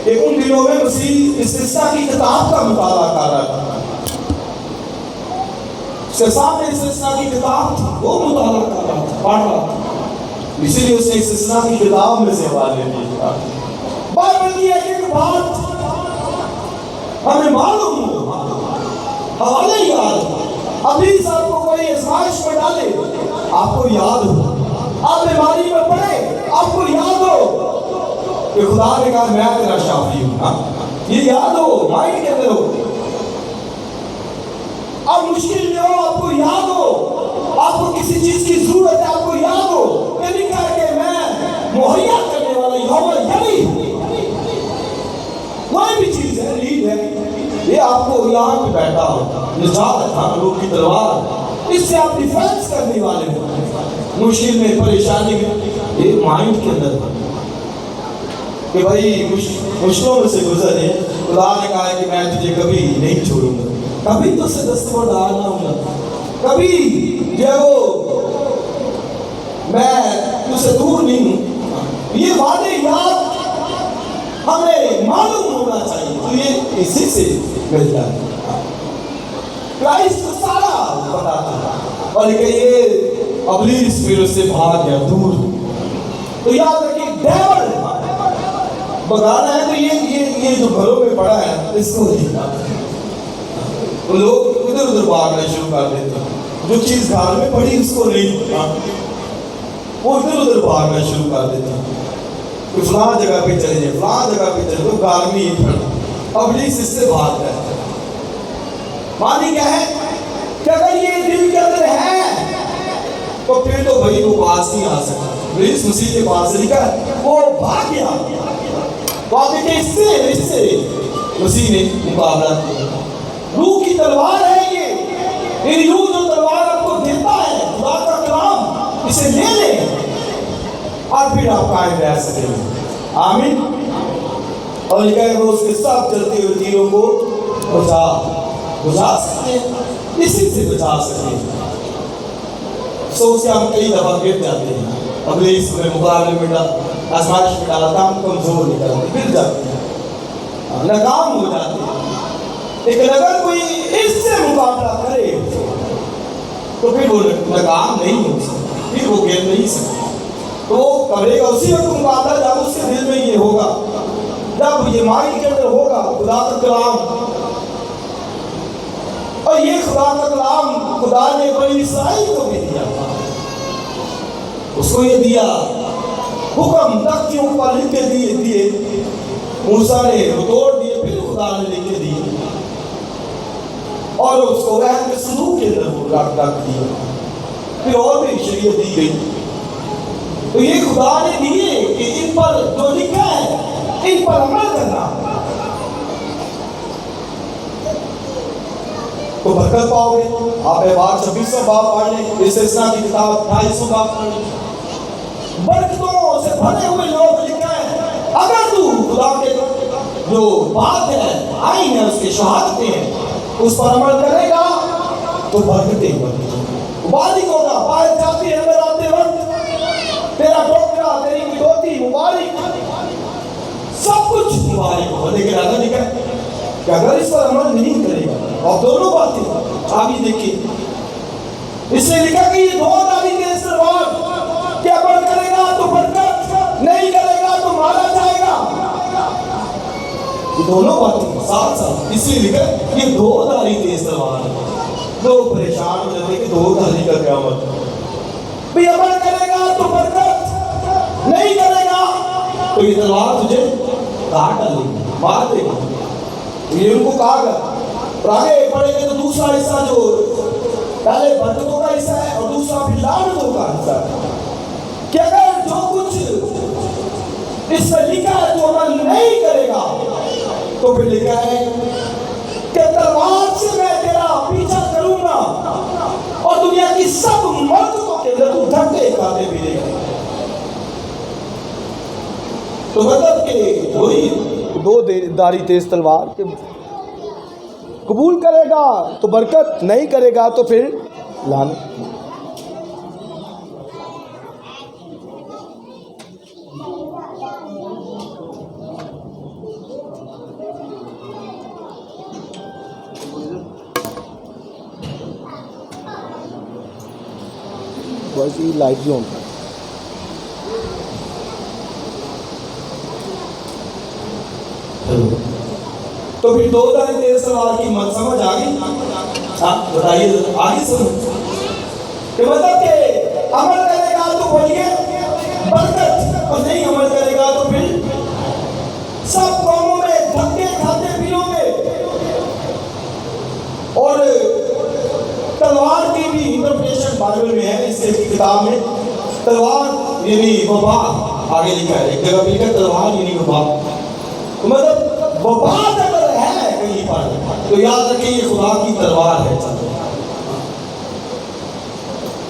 کہ ان دنوں میں مسیح استثنا کی کتاب کا مطالعہ کر رہا تھا. اس کے سامنے استثنا کی کتاب تھی، وہ مطالعہ کر رہا تھا، پڑھ رہا تھا. اسی لیے اس نے استثنا کی کتاب میں سے حوالے دیا. بائبل کی ایک بات ہمیں معلوم ہو، حوالے یاد ہو. ابھی آپ کو کوئی آزمائش میں ڈالے آپ کو یاد ہو، آپ بیماری میں پڑے آپ کو یاد ہو کہ خدا نے کہا میں تیرا شافی ہوں. یہ یاد ہو، مائنڈ کے اندر ہو. اب مشکل میں ہو، آپ کو یاد ہو، آپ کو کسی چیز کی ضرورت ہے، آپ کو یاد ہو کہ نہیں کہا کہ میں مہیا کرنے والا یہوہ یلی، کوئی بھی چیز ہے، لیڈ ہے، یہ آپ کو یہاں پہ بیٹھا ہو، نجات ہے، روح کی تلوار، اس سے آپ ڈیفینس کرنے والے ہو مشکل میں، پریشانی میں. یہ مائنڈ کے اندر ہے کہ بھائی مشکلوں میں سے گزرے. خدا نے کہا ہے کہ میں تجھے کبھی نہیں چھوڑوں گا، کبھی تو سے دستبردار نہ ہوں گا، کبھی جو میں تجھ سے دور نہیں ہوں. یہ وعدے یاد ہمیں معلوم ہونا چاہیے، تو یہ اسی سے ملتا ہے. کرائسٹ کو سارا پتا تھا، اور کہ یہ ابلیس پھر اس سے بھاگ گیا دور. تو یاد رکھیں ڈیول بگانا ہے تو یہ جو گھروں میں پڑا ہے اس کو دیکھنا. لوگ ادھر ادھر بھاگنا شروع کر دیتے ہیں، جو چیز گھر میں پڑی اس کو نہیں، وہ ادھر ادھر بھاگنا شروع کر دیتے ہیں کہ فلاں جگہ پہ چلے جائیں، فلاں جگہ پہ چلے، تو گھر میں ہی پڑا. ابلیس اس سے بھاگ رہا ہے. معنی کیا ہے کہ اگر یہ دل کے اندر ہے تو پھر تو بھائی وہ پاس نہیں آ سکتا. ابلیس مسیح کے پاس لکھا ہے وہ بھاگ گیا. تو آپ دیکھیں اس سے مسیح نے مقابلہ کیا. روح کی تلوار ہے یہ روح جو تلوار آپ کو دیتا ہے خدا کا کلام، اسے لے لیں اور پھر آپ قائم رہ سکیں گے. آمین. اور لکھا ہے وہ اس کے ساتھ چلتے ہوئے تیروں کو بجھا سکتے ہیں، اسی سے بچا سکتے ہیں. سوچ سے ہم کئی دفعہ گر جاتے ہیں، ابلیس میں مقابلے میں آزمائش میں ڈالتا، ہم کمزور نکلتے، گر جاتے ہیں، ناکام ہو جاتے ہیں. لیکن اگر کوئی اس سے مقابلہ کرے تو پھر وہ ناکام نہیں ہو سکتا، پھر وہ گر نہیں سکتا. تو وہ کرے گا اسی وقت مقابلہ جب اس کے دل میں یہ ہوگا، جب یہ مائنڈ کے اندر ہوگا خدا کا کلام. اور یہ خدا کا کلام خدا نے بنی اسرائیل کو بھی دیا تھا. اس کو یہ دیا حکم تختیوں پر لکھ کے دیے، موسیٰ نے وہ توڑ دیے، پھر خدا نے لکھ کے دیے اور اس کو رحم کے صندوق کے اندر رکھ دیا. پھر اور بھی شریعت دی گئی. تو یہ خدا نے دیے کہ ان پر جو لکھا ہے ان پر عمل کرنا تو برکت پاؤ گے. آپ احبار 26 باب پڑھ لیں، استثنا کی کتاب 28 باب پڑھ لیں. برکتوں سے بھرے ہوئے لوگ لکھا ہے. اگر تو خدا کے جو بات ہے، آئین ہے، اس کے شہادتیں ہیں، اس پر عمل کرے گا تو برکتیں مبارک ہوگا. باہر جاتے اندر آتے وقت تیرا ڈوکرا، تیری دوتی مبارک، سب کچھ مبارک ہوگا. لیکن اگر لکھا ہے کہ اگر اس پر عمل نہیں کرے گا، اور دونوں باتیں آپ یہ دیکھیں، اس نے لکھا کہ یہ دو داری کے استعمال کہ عمل کرے گا تو برکت، نہیں کرے گا تو مارا جائے گا. یہ دونوں باتیں ساتھ ساتھ اس لیے لکھا یہ دو داری کے استعمال ہے. لوگ پریشان ہو جاتے کہ دو داری کا کیا مطلب؟ بھی عمل کرے گا تو برکت، نہیں کرے گا تو یہ تلوار تجھے کاٹ ڈالے گی، مار دے گی. یہ ان کو کہا گیا. اور آگے پڑھیں گے تو دوسرا حصہ جو پہلے برکتوں کا حصہ ہے اور دوسرا پھر لعنتوں کا حصہ ہے کہ اگر جو کچھ اس میں لکھا ہے تو عمل نہیں کرے گا تو پھر لکھا ہے کہ تلوار سے میں تیرا پیچھا کروں گا اور دنیا کی سب ملکوں کے اندر تو دھکے کھاتے پھرے گا. تو مطلب کہ وہی دو داری تیز تلوار کے قبول کرے گا تو برکت، نہیں کرے گا تو پھر لعنت. بس یہ لائٹ بھی ہوتا ہے. تو پھر دو داری تیز تلوار کی مت سمجھ آ گئی؟ آپ بتائیے آگے سنو کہ مطلب کہ عمل کرے گا تو بولیے برکت، اور نہیں عمل کرے گا تو پھر سب قوموں میں دھکے کھاتے بائبل میں ہے، اس کی کتاب میں تلوار یعنی وبا آگے لکھا ہے، ایک جگہ پہ لکھا ہے تلوار یعنی وبا، تو مطلب وبا اگر ہے کہیں پر تو یاد رکھیں یہ خدا کی تلوار ہے،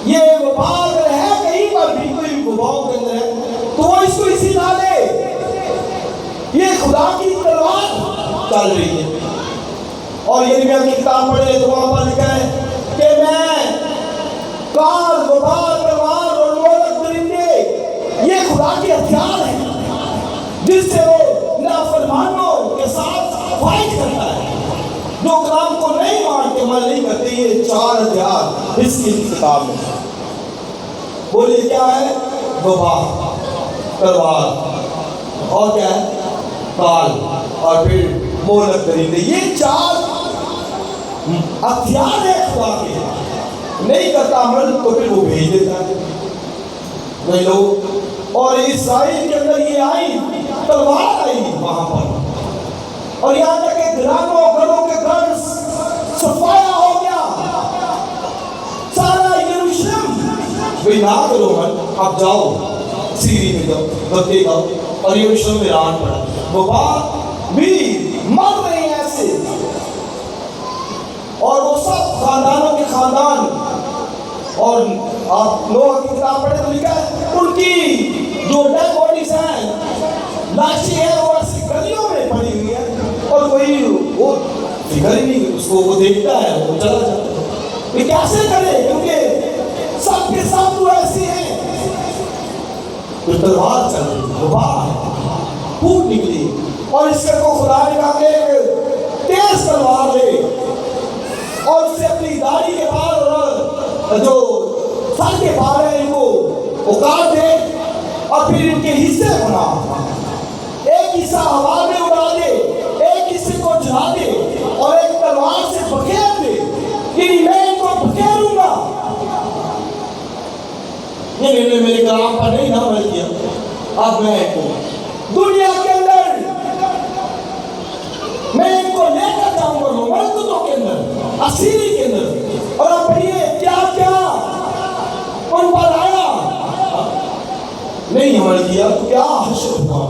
یہ وبا اگر ہے کہیں پر بھی کوئی وباؤں کے اندر ہے تو وہ اس کو اسی نہ لے، یہ خدا کی تلوار چل رہی ہے۔ اور یرمیہ کی کتاب پڑھے تو وہاں پر لکھا ہے کہ میں کال، وبا، تلوار اور مہلک درندے یہ خدا کے ہتھیار ہیں جس سے وہ نافرمانوں کے ساتھ فائٹ کرتا ہے، جو کلام کو نہیں مانتے عمل نہیں کرتے، یہ 4 ہتھیار اس کی کتاب میں۔ بولیے کیا ہے؟ وبا، تلوار، اور کیا ہے؟ کال، اور پھر مہلک درندے، یہ 4 ہتھیار ہے خدا کے، نہیں کرتا عمل تو پھر وہ بھیج دیتا ہے نہیں لوگ۔ اور اسرائیل کے اندر یہ آئی، تلوار آئی وہاں پر، اور یہاں تک کہ گھروں کے گھر صفایا ہو گیا، سارا یروشلم بھئی نہ کرو من، آپ جاؤ سیری میں جاؤ، بکے جاؤ، اور یروشلم میں ران پڑا، وبا بھی مر رہے ہیں ایسے، اور وہ سب خاندانوں کے خاندان، اور آپ نوح کی کتاب پڑھے تو لکھا ہے ان کی جو ڈیڈ باڈیز ہیں، لاشیں ہیں، وہ ایسی گلیوں میں پڑی ہوئی ہیں، اور کوئی وہ فکر ہی نہیں، اس کو وہ دیکھتا ہے وہ چلا جاتا ہے، یہ کیسے کرے کیونکہ سب کے ساتھ وہ ایسے ہیں، تو تلوار چل رہی، وبا پھوٹ نکلی، اور اس کے کو خدا نے کہا کہ تیز تلوار لے اور اسے اپنی داڑھی کے بال اور جو سر کے بال ہیں ان کو کاٹ دے، اور پھر ان کے حصے بنا، ایک حصہ ہوا میں اڑا دے، ایک حصے کو جلا دے، اور ایک تلوار سے بکھیر دے، یعنی میں ان کو بکھیروں گا۔ یہ نے میرے کلام پر نہیں نہ عمل کیا، اب میں ان کو دنیا کے اندر میں ان کو لے کر جاؤں گا مملکتوں کے اندر، اسیری کے اندر، اور آپ پڑھیے کیا کیا ان پر آیا، نہیں عمل کیا تو کیا حشر ہوا۔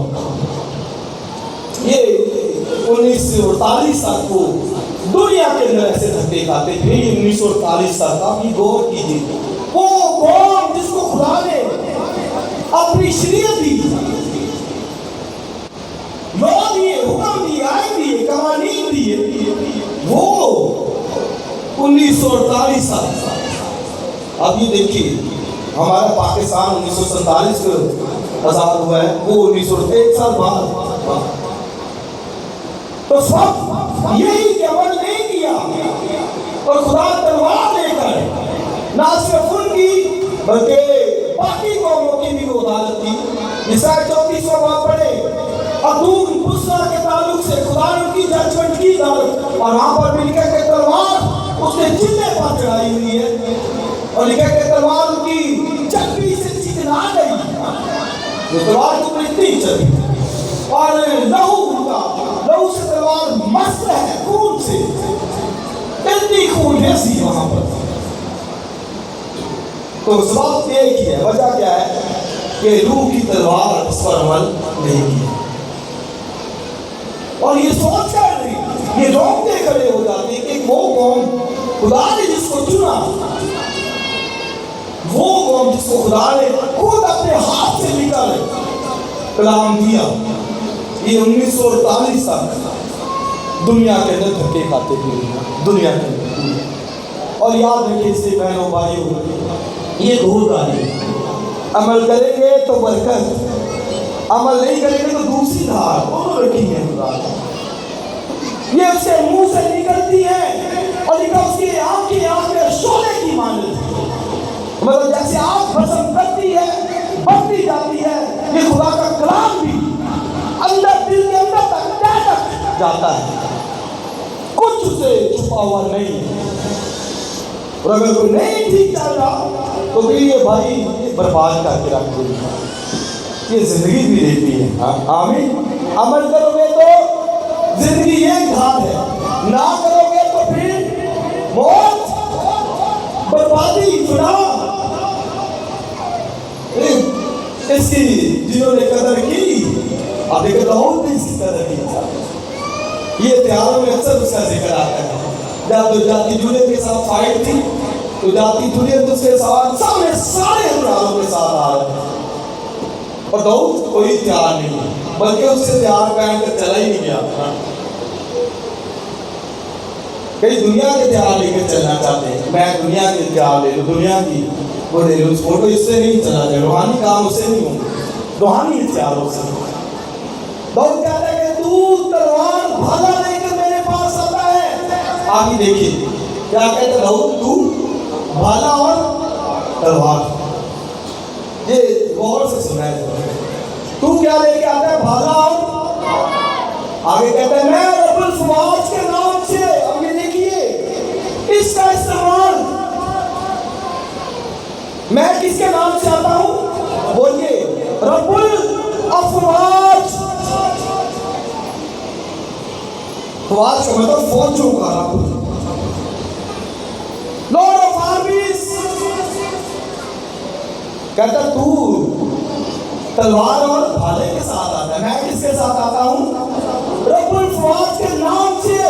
یہ 1948 تک کو دنیا کے اندر ایسے دھکے کھاتے تھے، 1948 تک آپ یہ غور کیجیے، وہ قوم جس کو خدا نے اپنی شریعت دی، لوگ دیے، حکم دیے، آئین دیے، قوانین دیے، وہ 1948 تک۔ اب یہ دیکھیے ہمارا پاکستان 1947 کو آزاد ہوا ہے، وہ 1901 سال بعد، تو سب یہی کہ عمل نہیں کیا، اور خدا تلوار لے کر نہ صرف ان کی بلکہ باقی قوموں کی بھی عدالت کی۔ عیسائی 34واں باب پڑھے، ادوم بصرہ کے تعلق سے خدا نے ان کی ججمنٹ کی عدالت، اور وہاں پر بھی لکھا کہ تلوار اس نے جلدے پر چڑھائی ہوئی ہے، اور لکھا کہ تلوار ان کی چربی سے چکنا گئی، یہ تلوار تو اتنی چلی، اور لہو سے تلوار مست ہے، خون سے اتنی خون ایسی وہاں پر۔ تو سبب ایک ہی ہے، وجہ کیا ہے کہ روح کی تلوار اس پر عمل نہیں کیا، اور یہ سوچ کر یہ روکتے کھڑے ہو جاتے ہیں کہ وہ قوم خدا نے جس کو چنا، وہ قوم جس کو خدا نے خود اپنے ہاتھ سے نکال کلام دیا، یہ 1948 تک دنیا کے اندر دھکے کھاتے تھے، دنیا کے اندر۔ اور یاد رکھیں اس سے بہنوں بھائیوں، یہ گھور داری، عمل کریں گے تو برکت، عمل نہیں کریں گے تو دوسری دھار وہ رکھی ہے خدا، یہ اس کے منہ سے نکلتی ہے، اور اس کی آنکھ میں شعلے کی مانند، مطلب جیسے آنکھ بسم کرتی ہے بڑھتی جاتی ہے، یہ خدا کا کلام بھی اندر دل کے اندر تک جاتا ہے، کچھ اسے چھپا ہوا نہیں ہے، اور اگر کوئی نہیں ٹھیک چل رہا تو پھر یہ بھائی برباد کر کے رکھ دے، یہ زندگی بھی دیتی ہے۔ آمین۔ عمل کرو گے تو زندگی یہ گھاٹ ہے، نہ کرو گے تو پھر موت، بربادی، فنا اس کی جنہوں نے قدر کی، آپ دیکھیں داؤد نے اس کی قدر کی تھا. یہ تہواروں میں اکثر اس کا ذکر آتا ہے. جب جاتی جولیت کے ساتھ فائٹ تھی تو جاتی جولیت اس کے ساتھ سامنے سارے ہتھیاروں کے ساتھ آ رہے ہیں، اور داؤد کوئی تیار نہیں، بلکہ اس سے تیار پہن کر چلا ہی نہیں گیا. کئی دنیا کے تیار لے کر چلنا چاہتے ہیں، میں دنیا کے تیار لے لوں، دنیا کی وہ لے لوں، فوٹو اس سے نہیں چلا جائے، روحانی کام اس سے نہیں ہوں گے، روحانی ہتھیاروں سے. داؤد کہتا ہے کہ تو تلوار بھالا لے کر میرے پاس آتا ہے. آگے دیکھیے کیا کہتا ہے داؤد، تو بھالا اور تلوار. یہ غور سے سنا ہے، تو کیا لے کے آتا ہے؟ بھالا اور آگے کہتا ہے میں رب الفواج کے نام سے. اب یہ دیکھیے اس کا استعمال، میں کس کے نام سے آتا ہوں؟ بولیے رب الافواج. فواج کا مطلب فوجوں کا رب، لارڈ آف آرمیز. کہتا تو تلوار اور بھالے کے ساتھ آتا ہے، میں کس کے ساتھ آتا ہوں؟ رب الفواج کے نام سے.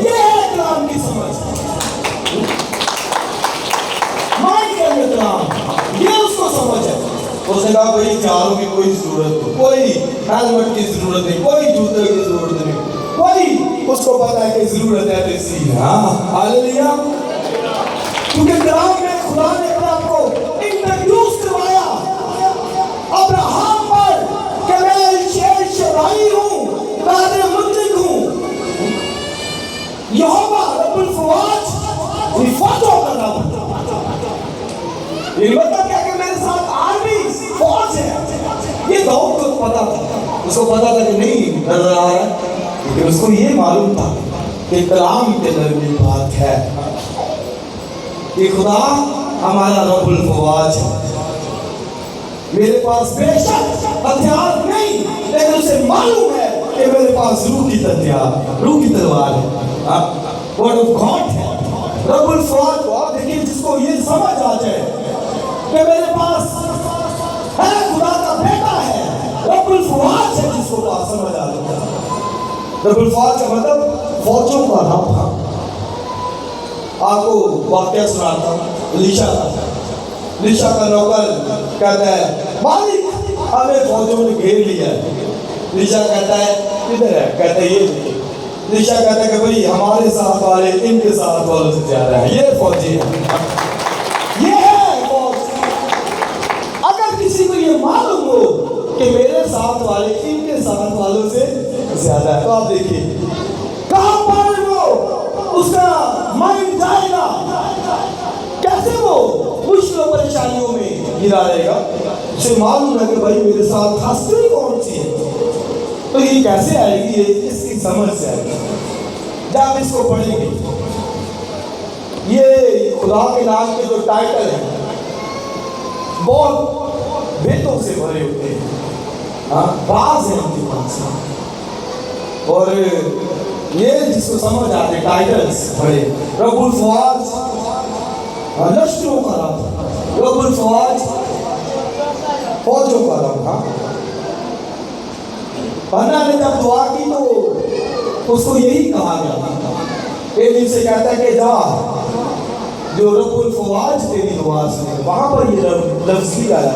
یہ ہے کلام کی سمجھ، یہ اس کو سمجھ ہے. اس نے کہا بھائی ہتھیاروں کی کوئی ضرورت نہیں، کوئی ہیلمٹ کی ضرورت نہیں، کوئی جوتے کی ضرورت نہیں، کوئی اس کو پتا ہے کہ ضرورت ہے تیسی. ہاں ہاللیلویا. کیونکہ کلام میں خدا نے اپنے آپ کو انٹروڈیوس کروایا ابراہم پر کہ میں الشیر شرائی ہوں، قادر مطلق ہوں. یہوہ رب الفواج فوجوں کا رب. یہ مطلب کیا کہ میرے ساتھ آرمی فوج ہے. یہ داؤد کو پتا تھا، اس کو پتا تھا کہ نہیں نظر آ رہا ہے، لیکن اس کو یہ معلوم تھا کہ کلام کے اندر بھی بات ہے کہ خدا ہمارا رب الفواج ہے. میرے پاس بے شک ہتھیار نہیں، لیکن اسے معلوم ہے کہ میرے پاس روح کی ہتھیار، روح کی تلوار ہے، ورڈ آف گاڈ ہے. رب الفواج کو آپ دیکھیں جس کو یہ سمجھ آ جائے کہ میرے پاس ہے خدا کا بیٹا ہے، رب الفواج ہے جس کو بات سمجھ آ جائے. رب الفواج کا مطلب فوجوں کا رب تھا. آپ کو واقعہ سناتا ہوں. لیشا کا نوکر کہتا ہے مالک ہمیں فوجوں نے گھیر لیا ہے. لیشا کہتا ہے کدھر ہے؟ کہتا ہے یہ دیکھیں. لیشا کہتا ہے کہ بھئی ہمارے ساتھ والے ان کے ساتھ والوں سے زیادہ ہیں، یہ فوجی ہے، یہ ہے فوج. اگر کسی کو یہ معلوم ہو کہ میرے ساتھ والے ان کے ساتھ والوں سے زیادہ ہے تو آپ دیکھیے کہاں پر وہ اس کا مائنڈ جائے گا، کیسے وہ مشکل و پریشانیوں میں گرا رہے گا. اسے معلوم ہے کہ بھائی میرے ساتھ ہستی کون سی ہے، تو یہ کیسے آئے گی؟ یہ اس کی سمجھ سے آئے گی جب اس کو پڑھیں گے. یہ خدا کے نام کے جو ٹائٹل ہیں بہت بیتوں سے بھرے ہوتے ہیں، راز ہیں ان کے پاس. اور یہ جس کو سمجھ آتے ٹائٹلز بڑے، رب الفواج لشکروں کا رب، رب الفواج فوجوں کا رب. حنا نے جب دعا کی تو اس کو یہی کہا گیا، ایلی سے کہتا ہے کہ جا جو رب الفواج تیری دعا سنے. وہاں پر یہ لفظ بھی آیا.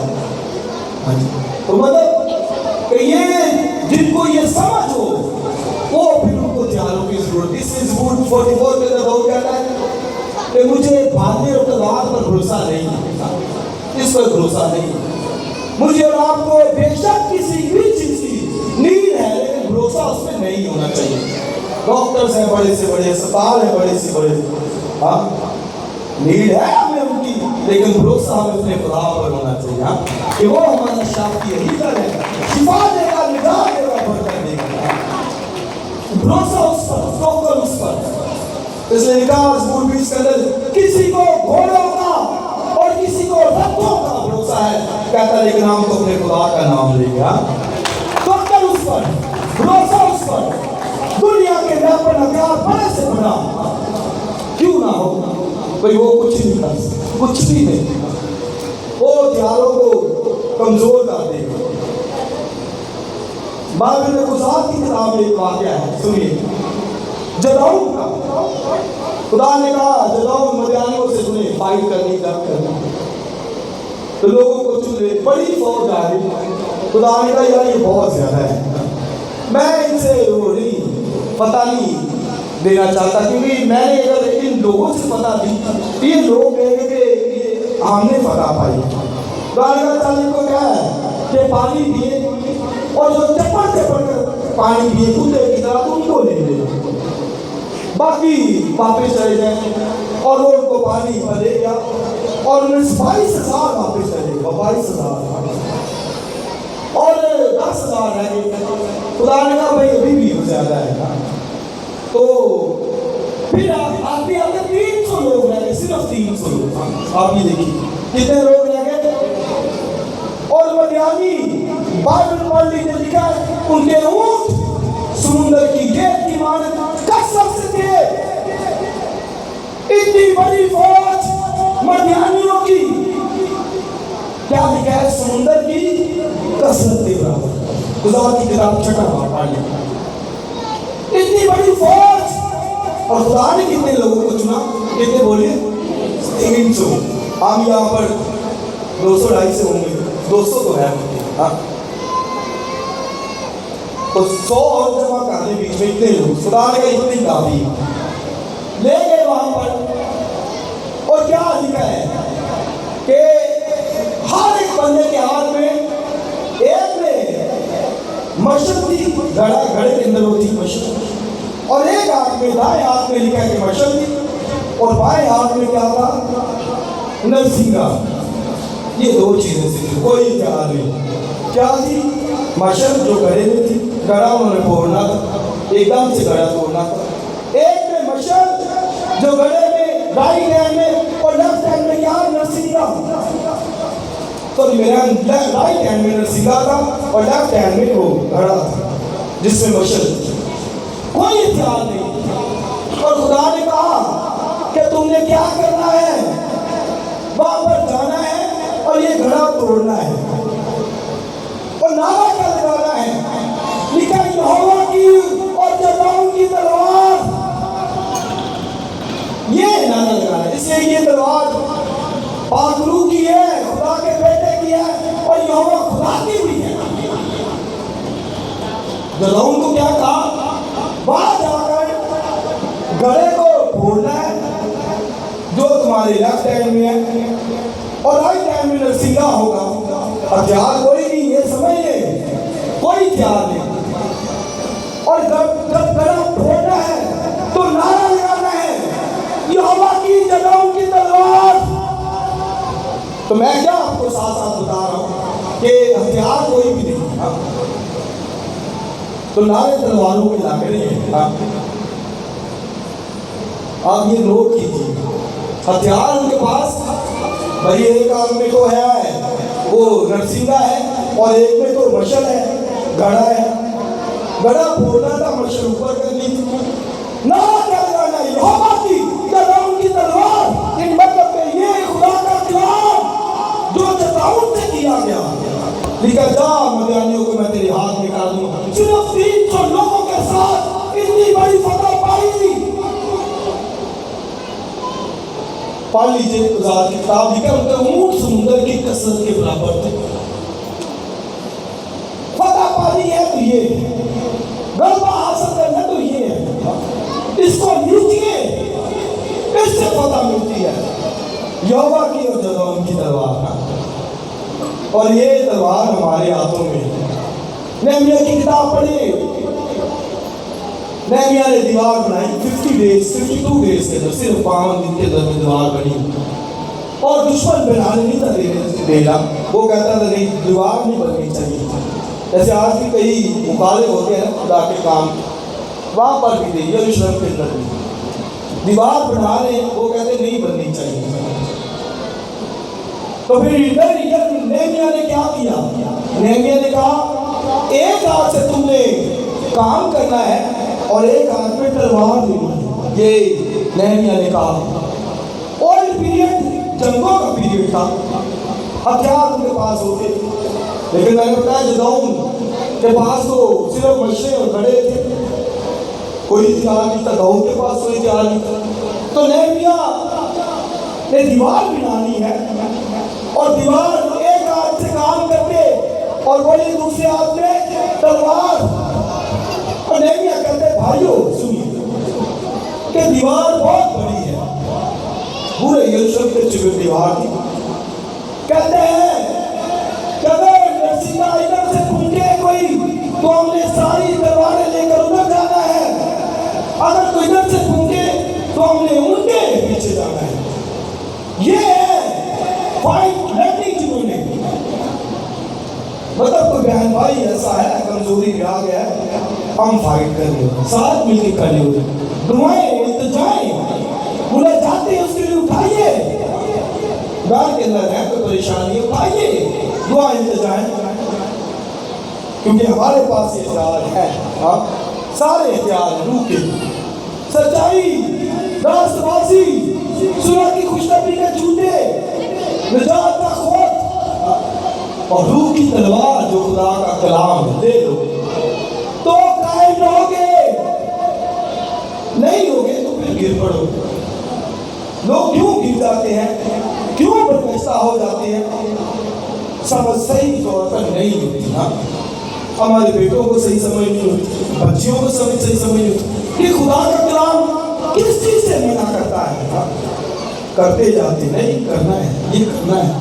تو مطلب کہ یہ جن کو یہ سمجھ ہو وہ پھر ان کو ہتھیاروں کی ضرورت. اس سے زبور 44 کے اندر داؤد کہتا ہے کہ مجھے بھالنے اور تلوار پر بھروسہ نہیں، اس پر بھروسہ نہیں. مجھے اور آپ کو بے شک کسی بھی چیز کی نیڈ ہے، لیکن بھروسہ اس پہ نہیں ہونا چاہیے. ڈاکٹرز ہیں بڑے سے بڑے، اسپتال ہیں بڑے سے بڑے، ہاں نیڈ ہے ہمیں ان کی، لیکن بھروسہ ہمیں اپنے خدا پر ہونا چاہیے. ہاں کہ وہ ہمارا شافی ہے، ہیلر ہے، شفا دے گا، نجات دے گا، برکت دے گا. بھروسہ اس پر، توکل اس پر. اس لیے لکھا زبور 20 کے اندر کسی کو گھوڑوں کا اور کسی کو رتھوں کا بھروسہ ہے، کہتا ہے لیکن ہم تو اپنے خدا کا نام لیں گے. توکل اس پر، بھروسہ اس پر. دنیا کے ویپن ہتھیار بڑے سے بڑا کیوں نہ ہو، بھئی وہ کچھ نہیں کر سکتا، کچھ بھی نہیں. وہ ہتھیاروں کو کمزور کر دے گا۔ بائبل میں خدا کی کتاب میں ایک واقعہ ہے، سنیے۔ جدعون کا خدا نے کہا جدعون مدیانیوں سے تمہیں فائٹ کرنی جنگ کرنی، تو لوگوں کو چن لے، بڑی فوج آ رہی۔ خدا نے کہا یار یہ بہت زیادہ ہے، میں ان سے وہ نہیں فتح نہیں دینا چاہتا، کیونکہ میں نے اگر ان لوگوں سے فتح دی تو یہ لوگ کہیں گے کہ ہم نے فتح پائی۔ خدا نے کہا چل ان کو کیا ہے کہ پانی دیے، اور جو چپڑ کر پانی دیے کتے کی طرح ان کو لے لے، باقی واپس چلے جائیں۔ اور وہ ان کو پانی لے گیا اور انہیں 22,000 واپس چلے گا، 22,000 اور 10,000 رہ گئے۔ خدا نے کہا بھائی ابھی بھی زیادہ ہے، تو پھر آدمی آتے 300 لوگ رہ گئے، صرف 300 لوگ۔ آپ یہ دیکھیے کتنے لوگ رہ گئے، اور مدیانی بائبل پڑھ لیجیے لکھا ہے ان کے اونٹ سمندر کی گیٹ کی مانند کثرت سے تھے۔ اتنی بڑی فوج مدیانیوں کی، کیا لکھا ہے سمندر کی کثرت کے برابر۔ خدا کی کتاب چھٹا باب پڑھیے، اتنی بڑی فوج، اور خدا نے کتنے لوگوں کو چنا، کتنے بولے 300۔ ہم یہاں پر 200-250 سے ہوں گے، 200 تو ہے ہاں، تو 100 اور جمع کرنے بیچ میں اتنے لوگ، خدا نے کہا اتنی کافی لے گئے وہاں پر۔ اور کیا لکھا ہے کہ ہر ایک بندے کے ہاتھ میں ایک میں مشل تھی، گھڑے کے اندر ہوتی مشل، اور ایک ہاتھ میں دائیں ہاتھ میں لکھا ہے کہ مشل تھی، اور بائیں ہاتھ میں کیا تھا نرسنگا۔ یہ دو چیزیں تھی، کوئی خیال نہیں کیا تھی، مشل جو گھڑے میں تھی، گھڑا انہوں نے پھوڑنا تھا، ایک دم سے گھڑا توڑنا تھا۔ ایک میں مشل جو گھڑے میں رائٹ ہینڈ میں، اور لیفٹ ہینڈ میں کیا نرسنگا، تو میرا رائٹ ہینڈ میں نرسنگا تھا اور لیفٹ ہینڈ میں وہ گھڑا تھا جس میں مشل، کوئی ہتھیار نہیں۔ اور خدا نے کہا کہ تم نے کیا کرنا ہے، وہاں پر جانا ہے اور یہ گھڑا توڑنا ہے، اور نعرہ کیا لگانا ہے، لکھا یہوہ کی اور جدعون کی تلوار، یہ نعرہ لگانا ہے۔ اس لیے یہ تلوار پاک روح کی ہے، خدا کے بیٹے کی ہے، اور یہوہ خدا کی بھی ہے۔ جدعون کو کیا کہا، وہاں جا کر گھڑے کو پھوڑنا ہے جو تمہارے لیفٹ ہینڈ میں ہے، اور رائٹ ہینڈ میں نرسنگا ہوگا۔ ہتھیار کوئی نہیں، یہ سمجھ لیں کوئی ہتھیار نہیں، اور جب گھڑا پھوڑنا ہے تو نعرہ لگانا ہے یہوہ کی جدعون کی تلوار۔ تو میں کیا آپ کو ساتھ ساتھ بتا رہا ہوں کہ ہتھیار کوئی بھی نہیں، تو نعرے تلواروں کے لاکے نہیں ہیں۔ آپ یہ نوٹ کیجیے، ہتھیار ان کے پاس بھائی ایک آدمی میں تو ہے وہ نرسنگا ہے، اور ایک میں تو مشل ہے، گھڑا ہے، گھڑا پھوڑنا تھا، مشل اوپر کرنی تھی۔ نعرہ کیا لگانا ہے، یہوہ کی جدعون کی تلوار، ان مطلب کہ یہ خدا کا کلام جو جدعون سے کیا گیا، لکھا جا مدیانیوں کو میں تیرے ہاتھ میں کر دوں۔ صرف 300 لوگوں کے ساتھ اتنی بڑی فتح پائی تھی۔ پڑھ لیجیے خدا کی کتاب، لکھا ان کے اونٹ سمندر کی کثرت کے برابر تھے۔ فتح پانی ہے تو یہ ہے، غلبہ حاصل کرنا تو یہ ہے، اس کو نیچیے، اس سے فتح ملتی ہے، یہوہ کی اور جدعون کی تلوار۔ اور یہ تلوار ہمارے ہاتھوں میں ہے۔ نہمیہ کی کتاب پڑھیں، نہمیہ نے دیوار بنائی 52 ڈیز کے اندر، صرف 52 دن کے اندر دیوار بنی، اور دشمن بنانے نہیں تھا دینا، وہ کہتا تھا نہیں دیوار نہیں بننی چاہیے۔ جیسے آج بھی کئی مخالف ہوتے ہیں خدا کے کام، وہاں پر بھی دے یروشلم کے اندر بھی دیوار بنا رہے ہیں، وہ کہتے نہیں بننی چاہیے۔ تو پھر نہمیہ نے کیا کیا، نہمیہ نے کہا ایک ہاتھ سے تم نے کام کرنا ہے اور ایک ہاتھ میں تلوار لینی ہے۔ یہ نہمیہ نے کہا۔ اور پیریڈ جنگوں کا پیریڈ تھا، ہتھیار ان کے پاس ہوتے، لیکن میں نے بتایا جدعون کے پاس تو صرف مشرے اور گھڑے تھے، کوئی ہتھیار نہیں تھا، داؤد کے پاس کوئی ہتھیار نہیں تھا۔ تو نہمیہ نے دیوار بنانی ہے، اور دیوار ایک ہاتھ سے کام کرتے اور بڑی دوسرے ہاتھ میں تلوار۔ اور نہمیہ کہتے بھائیو سنیے کہ دیوار بہت بڑی ہے، پورے یروشلم کے چکر دیوار تھی۔ کہتے ہیں کہ اگر نرسنگا ادھر سے پھونکے کوئی تو ہم نے ساری تلواریں لے کر ادھر جانا ہے، اگر کوئی ادھر سے پھونکے تو ہم نے ان کے پیچھے جانا ہے۔ یہ ہے فائٹ لڑنی جنہوں نے، مطلب کوئی بہن بھائی ایسا ہے کمزوری بھی آ گیا ہے، ہم فائٹ کر لیں، ساتھ مل کے کھڑے ہو جائیں، دعائیں التجائیں بھولے جاتے ہیں اس کے لیے اٹھائیے، گھر کے اندر ہے کوئی پریشانی اٹھائیے، دعائیں التجائیں، کیونکہ ہمارے پاس یہ ہتھیار ہے، سارے ہتھیار ہیں، روح کے سچائی، راست بازی، صلح کی خوشخبری کے جھوٹے، نجات کا خوف اور روح کی تلوار جو خدا کا کلام دے دو تو قائم رہو گے، نہیں ہوگے تو پھر گر پڑو۔ لوگ کیوں گر جاتے ہیں، کیوں برگشتہ ہو جاتے ہیں؟ سمجھ صحیح طور پر نہیں ہوتی نا، ہمارے بیٹوں کو صحیح سمجھ نہیں ہوتی، بچیوں کو صحیح سمجھ نہیں ہوتی کہ خدا کا کلام کس چیز سے منع کرتا ہے، کرتے جاتے نہیں، کرنا ہے، یہ کرنا ہے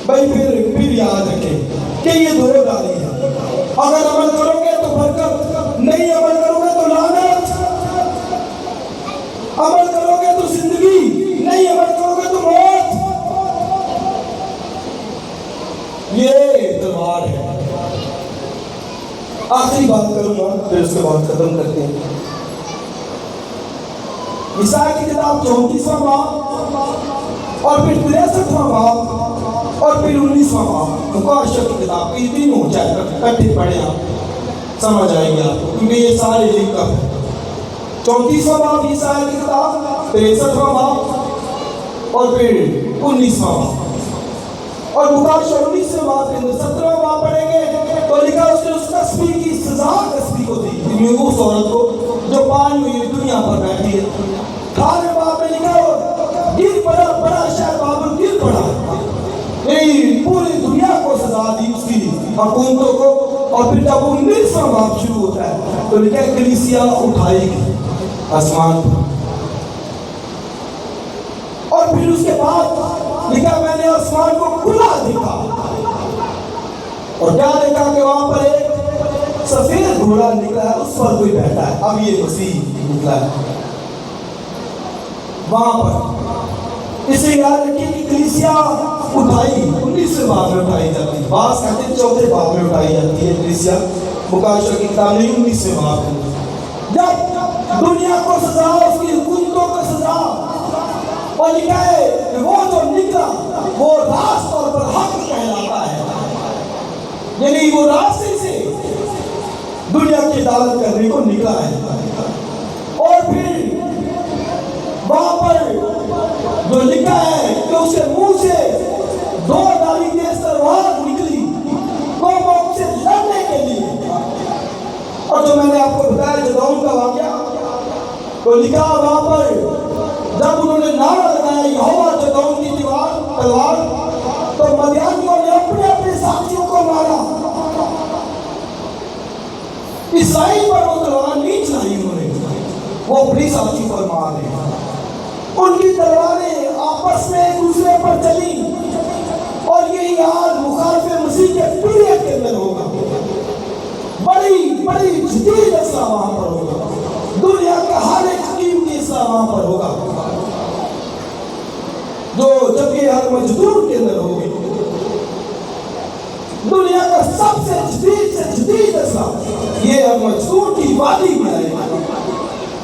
بھائی۔ پھر یاد رکھیں کہ یہ دو ڈالی ہے، اگر عمل کرو گے تو برکت، نہیں عمل کرو گے تو لعنت، عمل کرو گے تو زندگی، نہیں عمل کرو گے تو موت۔ یہ تلوار ہے۔ آخری بات کروں گا پھر اس کے بعد ختم کرتے ہیں۔ عیسائی کی کتاب 34واں باب اور پھر 63واں باب اور پھر 19واں باب، مکاشفہ کی کتاب، یہ تینوں چیپٹر اکٹھے پڑھیں آپ، سمجھ آئیں گے آپ کو، کیونکہ یہ سارے لنک اپ ہیں۔ 34واں باب عیسائی کی کتاب، 63واں باب اور پھر 19واں باب، اور مکاشفہ 19واں باب کے اندر 17واں باب پڑھیں گے تو لکھا اس نے اس کسبی کی سزا کسبی کو دی، اس عورت کو جو پانی ہوئی دنیا پر بیٹھی ہے۔ 18ویں باب میں لکھا گر پڑا، بڑا شہر بابل گر پڑا، یعنی پوری دنیا کو سزا دی اس کی حکومتوں کو۔ اور پھر جب 19واں باب شروع ہوتا ہے تو لکھا ہے کلیسیا اٹھائے گی آسمان پر، اور پھر اس کے بعد لکھا میں نے آسمان کو کھلا دیکھا، اور کیا دیکھا کہ وہاں پر ایک سفید گھوڑا نکلا ہے، اس پر کوئی بیٹھا ہے، اب یہ مسیح نکلا ہے وہاں پر۔ اسے یاد رکھیے کہ کلیسیا اٹھائی 19ویں باب میں اٹھائی جاتی ہے، بعض کہتے ہیں 4تھے باب میں اٹھائی جاتی ہے کلیسیا، مکاشفہ کی کتاب نہیں 19ویں باب میں، جب دنیا کو سزا، اس کی حکومتوں کو سزا، اور لکھا ہے کہ وہ جو نکلا وہ راست اور برحق کہلاتا ہے، یعنی وہ راستے سے دنیا کی عدالت کرنے کو نکلا ہے۔ اور پھر وہاں پر جو لکھا ہے کہ اس کے منہ سے 2 ڈالی تیز تلوار نکلی قوموں سے لڑنے کے لیے۔ اور جو میں نے آپ کو بتایا جدعون کا واقعہ، تو لکھا وہاں پر جب انہوں نے نعرہ لگایا یہوہ جدعون کی تلوار، تو مدیانیوں نے اپنے اپنے ساتھیوں کو مارا۔ اسرائیل پر وہ تلوار نہیں چلائی انہوں نے، وہ اپنی ساتھی پر مار رہے ہیں۔ ان کی تلواریں آپس میں ایک دوسرے پر چلی، اور یہی حال مخالف مسیح کے پیریڈ کے اندر ہوگا۔ بڑی جدید اسلام وہاں پر ہوگا، دنیا کا ہر ایک قیمتی اسلام وہاں پر ہوگا، جو جبکہ ہر مجدور کے اندر ہوگی۔ دنیا کا سب سے جدید اسلام یہ ہر مجدور کی وادی میں آئے گا،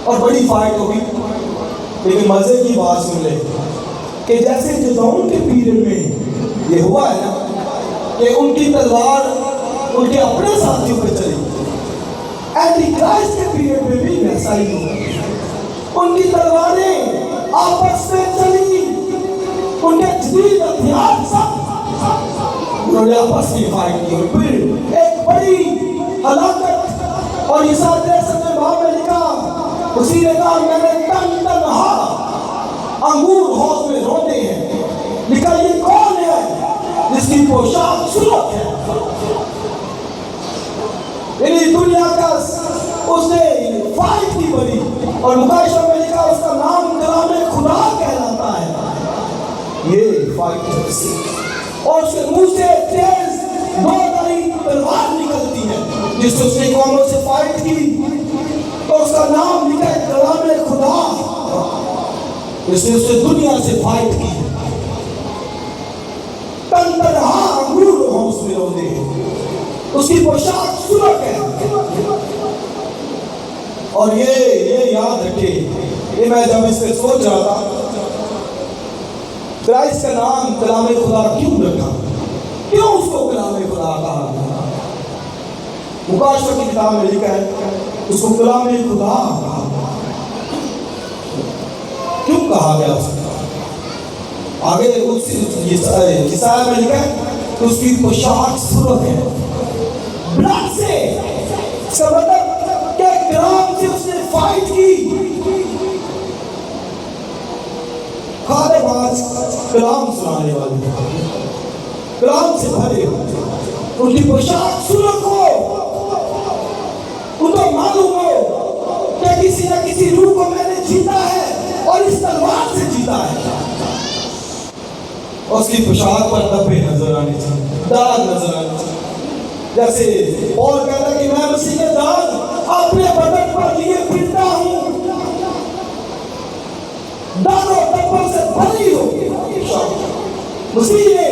اور بڑی فائٹ ہوگی۔ لیکن مزے کی بات سن لیں کہ جیسے جدعون کے پیریڈ میں یہ ہوا ہے نا کہ ان کی تلوار ان کے اپنے ساتھیوں پہ چلی، اینٹی کرائسٹ کے پیریڈ میں بھی ویسا ہی ہوا، ان کی تلواریں آپس میں چلی، ان کے جدید ہتھیار سب انہوں نے آپس میں فائٹ کی، پھر ایک بڑی ہلاکت، اور عیسیٰ علیہ السلام نے لکھا، اسی نے کہا میں نے تنہا انگور حوض میں روتے ہیں، لکھا یہ کون ہے جس کی پوشاک سرخ ہے؟ یعنی دنیا کا اس نے فائٹ کی بڑی، اور مکاشفہ میں لکھا اس کا نام کلام خدا کہلاتا ہے۔ یہ فائٹ ہے، اور اس کے منہ سے تیز دو دھاری تلوار نکلتی ہے، جس سے اس نے قوموں سے فائٹ کی، تو اس کا نام لکھا ہے کلام خدا، جس نے اس سے دنیا سے فائٹ کی۔ تنہا انگور حوض میں روتے ہیں، اس کی پوشاک سرخ ہے، اور یہ یاد رکھے، یہ میں جب اس پہ سوچ رہا تھا، کرائسٹ کا نام کلام خدا کیوں رکھا، کیوں اس کو کلام خدا کہا؟ مکاشفہ کی کتاب میں لکھا ہے اس کو کلام خدا کہا، کیوں کہا گیا اس کو؟ آگے عیسائی میں لکھا ہے کہ اس کی پوشاک سرخ ہے، بلڈ سے، اس کا مطلب کہ کلام سے اس نے فائٹ کی۔ خالق آج کلام سنانے والے، کلام سے بھرے، ان کی پوشاک سرخ ہو، ان کو معلوم ہو کہ کسی نہ کسی روح کو میں نے جیتا ہے اور اس تلوار سے جیتا ہے۔ اور اس کی پوشاک پر دبے نظر آنے چاہیے، داغ نظر آنے چاہیے، جیسے پول کہتا ہے کہ میں مسیح کے داغ اپنے بدن پر لیے پھرتا ہوں، داغوں دبوں سے بھری ہوگی۔ مسیح نے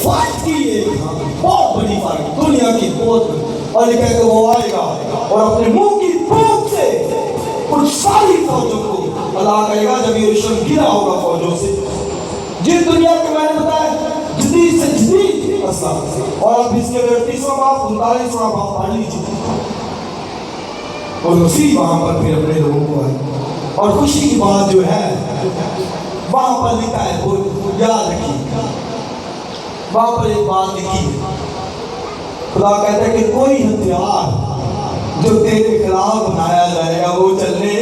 فائٹ کی ہے، بہت بڑی فائٹ، دنیا کی بہت بڑی، اور یہ کہہ کہ وہ آئے گا اور اپنے منہ کی پھونک سے ان ساری فوجوں کو اللہ کرے گا، جب یروشلم گرا ہوگا فوجوں سے، جس دنیا کو میں نے بتایا جدید سے جدید اسلام، اور اب اس کے 38واں باب 39واں باب پڑھ لیجیے، اور مسیح وہاں پر پھر اپنے لوگوں کو آئے، اور خوشی کی بات جو ہے وہاں پر لکھا ہے، وہ یاد رکھیے، وہاں پر ایک بات لکھی ہے، خدا کہتا ہے کہ کوئی ہتھیار جو تیرے خلاف بنایا جائے گا وہ چلنے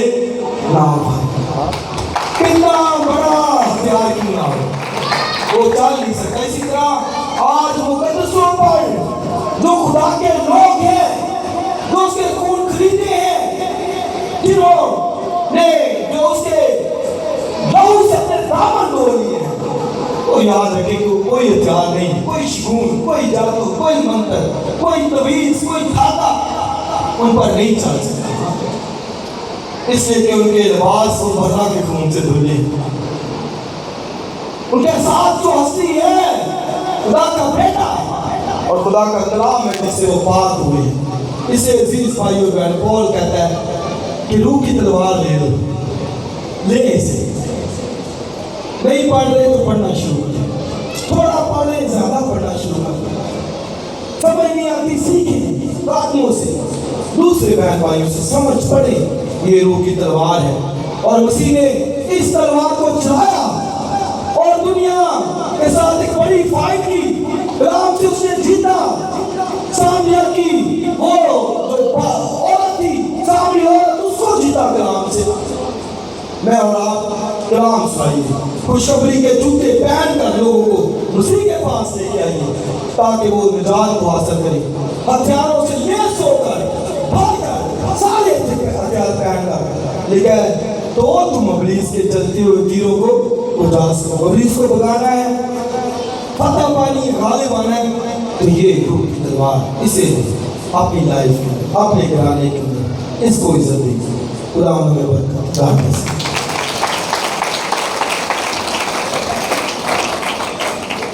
نہ پائے، کتنا بڑا ہتھیار کیوں نہ ہو وہ چل نہیں سکتا۔ اسی طرح آج مقدسوں پر جو خدا کے لوگ ہیں، جو اس کے خون خریدے ہیں، جنہوں نے جو اس کے لہو سے اپنے دامن دھو لیے ہیں، وہ یاد رکھے کہ کوئی ہتھیار نہیں، کوئی شگون، کوئی جادو، کوئی منتر، کوئی تویز، کوئی دھاگا ان پر نہیں چل سکتا، اس لیے کہ ان کے لباس وہ بزا کے خون سے دھلے، ان کے ساتھ جو ہستی ہے خدا کا بیٹا اور خدا کا کلام ہے جس سے وہ پاک ہوئے۔ اسے عزیز بھائیو بہن پول کہتا ہے کہ روح کی تلوار لے لو، لے اسے، نہیں پڑھ رہے تو پڑھنا شروع کریں، تھوڑا پڑھ رہے زیادہ پڑھنا شروع کریں، سمجھ نہیں آتی سیکھیں آدموں سے، دوسرے بہن بھائیوں سے سمجھ پڑے، یہ روح کی تلوار ہے، اور مسیح نے اس تلوار کو چلایا اور دنیا کے ساتھ ایک بڑی فائٹ کی، کلام سے اس نے جیتا، سامریہ کی وہ جو عورت تھی، سامری عورت، اس کو جیتا کلام سے۔ میں اور آپ کلام سنائیے، خوشخبری کے جوتے پہن کر لوگوں کو مسیح کے پاس لے کے آئیے تاکہ وہ نجات کو حاصل کرے، ہتھیاروں سے لیس ہو کر بھاگ کر سارے ہتھیار پہن کر، لیکن تو تم ابلیس کے چلتے ہوئے تیروں کو اجاز کرو، ابلیس کو بگانا ہے، فتح پانی ہے، غالب آنا ہے، تو یہ روح کی تلوار، اسے اپنی لائف میں، اپنے گھرانے کے اندر اس کو عزت دیجیے۔ خدا ہمیں برکت عطا فرمائے۔